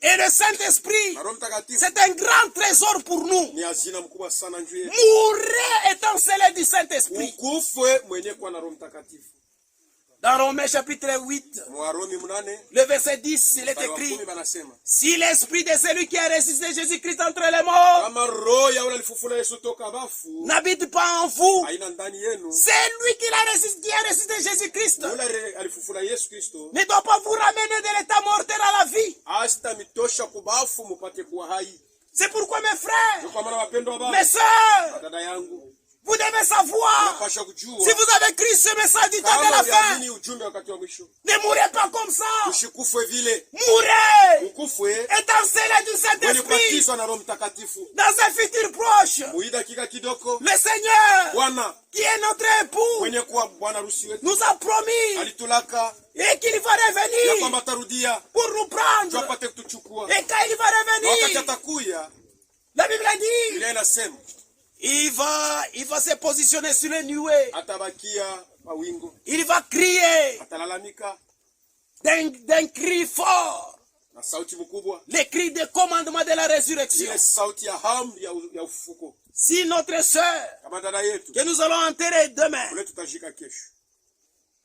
Et le Saint-Esprit, Na Roho Mtakatifu c'est un grand trésor pour nous. ni hazina mkubwa sana njoo yetu. Mourrez étant scellés du Saint-Esprit. Ukufe mwenye kwa na Roho Mtakatifu. Dans Romains chapitre 8, Warumi 8 le verset 10, il est mstari wa écrit, 10 banasema, si l'Esprit de celui qui a ressuscité Jésus-Christ entre les morts kama roho ya ule alifufula Yesu toka bafu n'habite pas en vous, haina ndani yenu, c'est lui qui a ressuscité Jésus-Christ ule alifufula Yesu Kristo ne doit pas vous ramener de l'état mortel à la vie. hasta mitosha kubafu mupate kuwa hai. C'est pourquoi mes frères, Kwa maana wapendwa mes baba, sœurs, dada yangu, vous devez savoir, napasha kujua si vous avez cru ce message du temps de kama la fin, uliamini ujumbe wakati wa mwisho, ne mourrez pas comme ça. usikufwe vile, Mourrez ukufwe étant scellés du mwenye Saint-Esprit kubatizwa na Roho Mtakatifu. dans un futur proche. Muhii dakika kidogo, Le Seigneur, Bwana qui est notre époux, mwenye kuwa bwana harusi wetu nous a promis alitulaka et qu'il va ya revenir kwamba atarudia pour nous prendre. apate kutuchukua. Et quand il va Na wakati revenir, atakuya, la Bible dit, Biblia inasema il va se positionner sur les nuées. atabakia mawingu, Il va crier atalalamika d'un cri fort, na sauti mkubwa, le cri de commandement de la résurrection. ile sauti ya hamu ya ufufuko. Si notre sœur, Kama dada yetu que nous allons enterrer demain, ule tutajika kesho,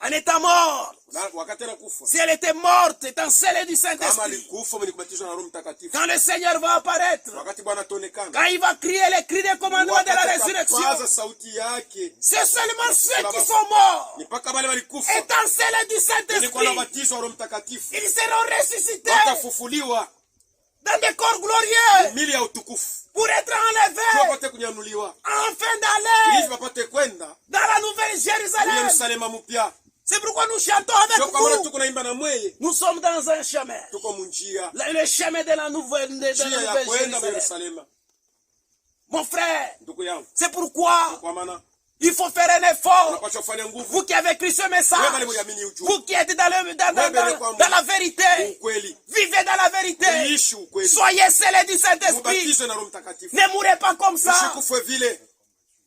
en étant morte, na wakati anakufa, si elle était morte, étant scellée du kama Saint-Esprit, alikufa mwenye kubatizwa na Roho Mtakatifu, quand le Seigneur va apparaître, wakati Bwana ataonekana, quand il va crier le cri de commandement de la résurrection, atapaza sauti yake, c'est seulement ceux qui sont morts, ni mpaka wale walikufa étant scellés du wenye kuwa Saint-Esprit, nabatizwa na Roho Mtakatifu ils seront ressuscités watafufuliwa dans des corps glorieux mili ya utukufu, pour être ili enlevés wapate kunyanuliwa, afin ili d'aller wapate kwenda dans la nouvelle Jérusalem. Yerusalemu mpya. C'est pourquoi nous chantons avec Sio kwa maana vous. tuko naimba na mweye, Nous sommes dans un chemin. tuko munjia Le chemin de la nouvelle, de njia la ya nouvelle kwenda Jérusalem. Yerusalemu. Mon frère, Ndugu yangu, c'est pourquoi kwa maana Il faut faire un effort. Unapaswa kufanya nguvu. Vous qui avez écrit ce Wewe message, bali mliamini ujumbe. vous qui êtes dans la vérité, Ukweli. vivez dans la vérité. Uishi ukweli. Soyez scellés du Saint-Esprit. Mubatizwe na Roho Mtakatifu. Ne mourrez pas comme ça. Usikufe vile.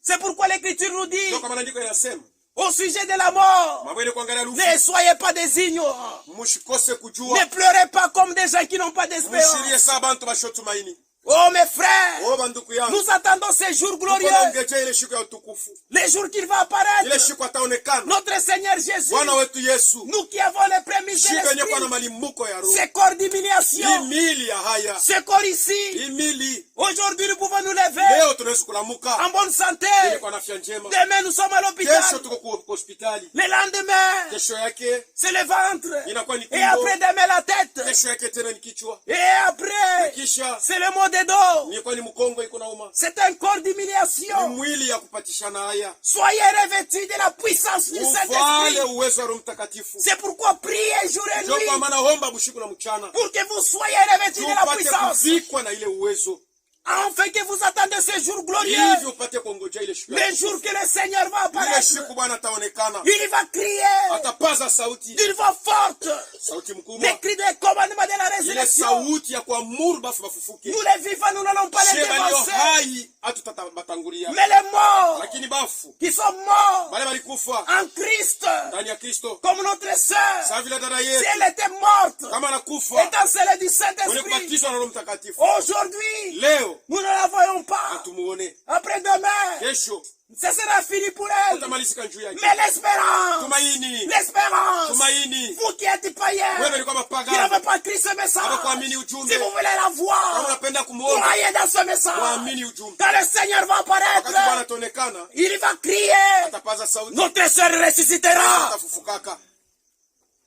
C'est pourquoi l'Écriture nous dit, Ndio kama maandiko yanasema. au sujet de la mort, Mambo ile kuangalia lufu. ne soyez pas des ignorants. Mushikose kujua. Ne pleurez pas comme des gens qui n'ont pas d'espérance. Mushirie saa bantu bashotumaini. Oh mes frères, Oh banduku yangu. nous attendons ces jours glorieux, Tunaongejea ile siku ya utukufu. les jours qu'il va Ile apparaître. siku ataonekana. Notre Seigneur Jésus, Bwana wetu Yesu. nous qui avons les prémices de Siku yenye kwa na l'esprit, malimuko ya roho. ces corps d'humiliation, Hii mili ya haya. ce corps ici, Hii mili. aujourd'hui nous pouvons nous lever Leo tunaweza kulamuka. en bonne santé. Ile kwa afya njema. Demain nous sommes à Kesho l'hôpital. tuko kwa hospitali. Le lendemain, Kesho yake c'est le ventre. inakuwa ni Et tumbo. après demain la tête. Kesho yake tena ni kichwa. Et après, Kisha c'est le mot de dos. ni mkongo iko nauma. C'est un corps Ni d'humiliation. mwili ya kupatishana haya. Soyez revêtus de la puissance du Uvale Saint-Esprit. uwezo wa Roho Mtakatifu. C'est pourquoi priez jour et Ndio kwa nuit maana omba bushiku na mchana. pour que vous soyez revêtus de la Upate puissance. kuvikwa na ile uwezo. Afin que vous attendez ce jour glorieux. Ili upate kuongojea ile siku. Le jour que le Seigneur va Ile apparaître. siku Bwana ataonekana. Il va crier Atapaza sauti. d'une voix forte. Sauti mkubwa. Le cri de commandement de la Ile résurrection. sauti ya kuamuru bafu bafufuke. Nous les vivants, nous n'allons pas les Sheba leo dévancer. hai hatutabatangulia. Mais les morts Lakini bafu qui sont morts wale walikufa en Christ, ndani ya Kristo. comme notre sœur, Sawa vile dada si yetu elle était morte, kama anakufa étant scellée du mwenye Saint-Esprit, kubatizwa na Roho Mtakatifu. aujourd'hui, Leo nous ne la voyons pas. hatumuone. Après-demain, Kesho ce sera fini pour elle. utamalizika juu yake. Mais l'espérance, Tumaini. l'espérance, Tumaini. vous qui êtes païens, Wewe ulikuwa qui mapagano. n'avez pas écrit ce message, Hawakuamini ujumbe. si vous voulez la Kama voir, unapenda kumuona, croyez dans ce message. muamini ujumbe. Quand le Seigneur va Wakati Bwana apparaître, ataonekana, il va crier, atapaza sauti. notre sœur ressuscitera. Atafufukaka.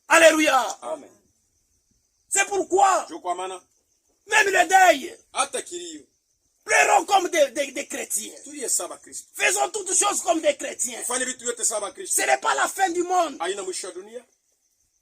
Alléluia. Amen. C'est pourquoi, Ndio kwa maana même le deuil, hata kilio pleurons comme des chrétiens. tuliye saba Kristo. Faisons toutes choses comme des chrétiens. Fanye vitu vyote saba Kristo. Ce n'est pas la fin du monde. Haina mwisho wa dunia.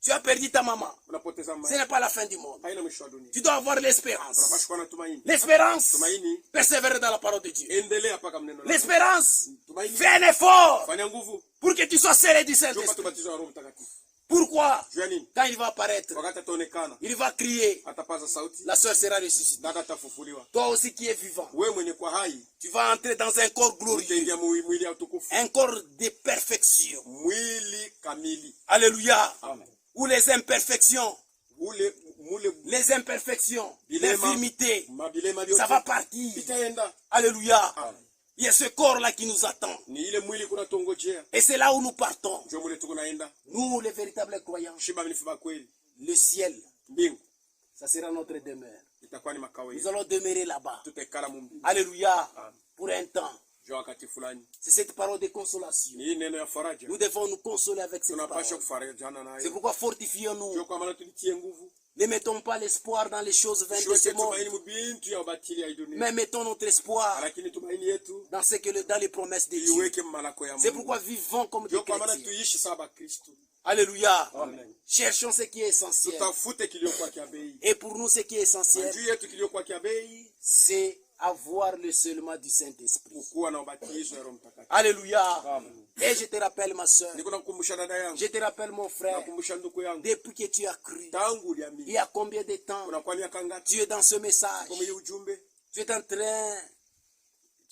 Tu as perdu ta maman. Unapoteza Ce mama. n'est pas la fin du monde. Haina mwisho wa dunia. Tu dois avoir l'espérance. Unapaswa kuwa na tumaini. L'espérance, Tumaini. persévérer dans la parole de Dieu. Endelea paka mneno lako. L'espérance, Tumaini. fais un effort Fanya nguvu. pour que tu sois scellé du Ndio Saint-Esprit. tubatizwe na Roho Mtakatifu. Pourquoi? Juu ya nini? Quand il va apparaître, Wakati ataonekana, il va crier, atapaza sauti. la soeur sera ressuscitée. Dada atafufuliwa. Toi aussi qui es vivant, Wewe mwenye kwa hai, tu vas entrer dans un corps glorieux, utaingia mwili ya utukufu. un corps de perfection. Mwili kamili. Alléluia. Amen. Où les imperfections, Mule les imperfections, bilema, l'infirmité, mabilema ça vyote va partir. itaenda. Alléluia. Amen. Il y a ce corps-là qui nous attend. Ni ile mwili kuna tongojea. Et c'est là où nous partons. Ndio mule tuko naenda. Nous, les véritables croyants, Shiba mlifa kweli. le ciel, Mbingu ça sera notre demeure. itakuwa ni makao Nous yetu. allons demeurer là-bas. Tutakala mbingu. Alléluia. Amen. Pour un temps. Jua wakati fulani. C'est cette parole de consolation. Ni hii neno ya faraja. Nous devons nous consoler avec cette Tunapaswa parole. kufarajana C'est nayo. pourquoi fortifions-nous. Ndio kwa maana tulitie nguvu. Ne mettons pas l'espoir dans les choses vaines de Sio ce monde, tumaini mbintu ya ubatili ya dunia. mais mettons notre espoir Lakini tumaini yetu dans dans les promesses de Dieu. iweke malako ya C'est Mungu. pourquoi vivons comme des Ndio kwa maana chrétiens. tuishi saba Kristo. Alléluia. Amen. Cherchons ce qui est essentiel. Tutafute kiliokuwa kia bei. Et pour nous, ce qui est essentiel, Juu yetu kiliokuwa kia bei c'est avoir le seulement du Saint-Esprit. kuwa na ubatizo wa Roho Mtakatifu. Alléluia. Amen. Et je te rappelle, ma soeur, Niko nakukumbusha dada yangu. je te rappelle, mon frère, Nakukumbusha ndugu yangu. depuis que tu as cru, Tangu il uliamini. y a combien de temps Unakuwa miaka ngapi? tu es dans ce message, Kama hii ujumbe tu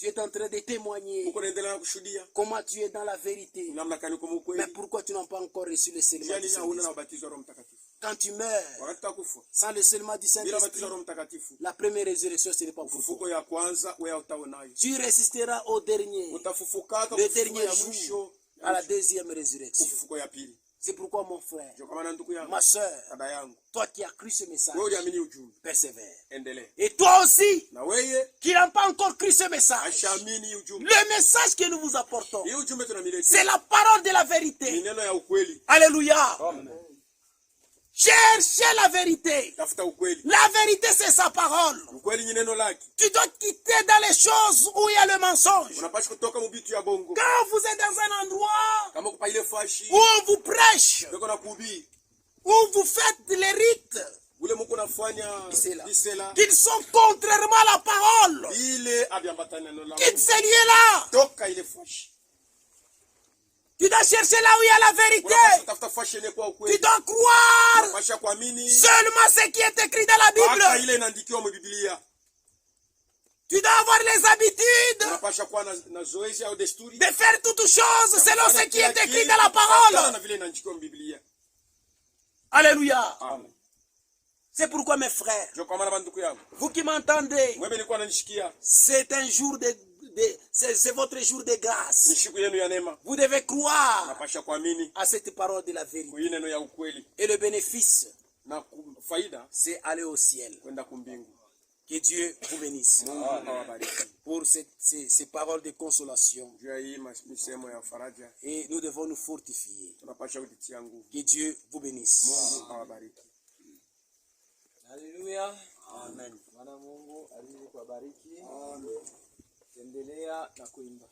es en train de témoigner uko naendelea na kushuhudia. comment tu es dans la vérité. Namna gani uko Mais mkweli? pourquoi tu n'as pas encore reçu le seulement Jia du nini hauna na Saint-Esprit? ubatizo wa Roho Mtakatifu? Quand tu meurs Wakati utakufa sans le seulement du bila Saint-Esprit, ubatizo wa Roho Mtakatifu, la première résurrection, ce n'est pas pour toi. ufufuko ya kwanza wewe utaonayo. Tu résisteras au dernier, Utafufukaka le kufufuko dernier ya jour, mwisho, à la deuxième résurrection. ufufuko ya pili. C'est pourquoi, mon frère, Ndio kama na ndugu yangu, ma soeur, dada yangu, toi qui as cru ce message, wewe uliamini ujumbe, persévère. endelea. Et toi aussi, Na wewe qui n'as pas encore cru ce message, ashaamini ujumbe. le message que nous vous apportons, Hii ujumbe tunamiliki. c'est la parole de la Ni vérité. neno ya ukweli. Alléluia. Amen. Cherchez la vérité. Tafuta ukweli. La vérité, c'est sa parole. Ukweli ni neno lake. Tu dois quitter dans les choses où il y a le mensonge. Unapaswa kutoka mubitu ya bongo. Quand vous êtes dans un endroit Kama kupa ile fashi, où on vous prêche, ndio na kuhubiri. où vous faites les rites Ule mko nafanya bisela. qui sont contrairement à la parole, Ile abiambatana neno la quitte ces lieux-là. Toka ile fashi. Tu dois chercher là où il y a la vérité. Tu dois croire seulement ce qui est écrit dans la Bible. Tu dois avoir les habitudes de faire toutes choses selon ce qui est écrit dans la parole. Alléluia. C'est pourquoi mes frères, vous qui m'entendez, c'est un jour c'est votre jour de grâce. Vous devez croire à cette parole de la vérité. Et le bénéfice, c'est aller au ciel. Que Dieu vous bénisse pour ces paroles de consolation. Et nous devons nous fortifier. Que Dieu vous bénisse. Haleluya. Amen. Bwana Mungu azidi kubariki. Amen. Endelea na kuimba.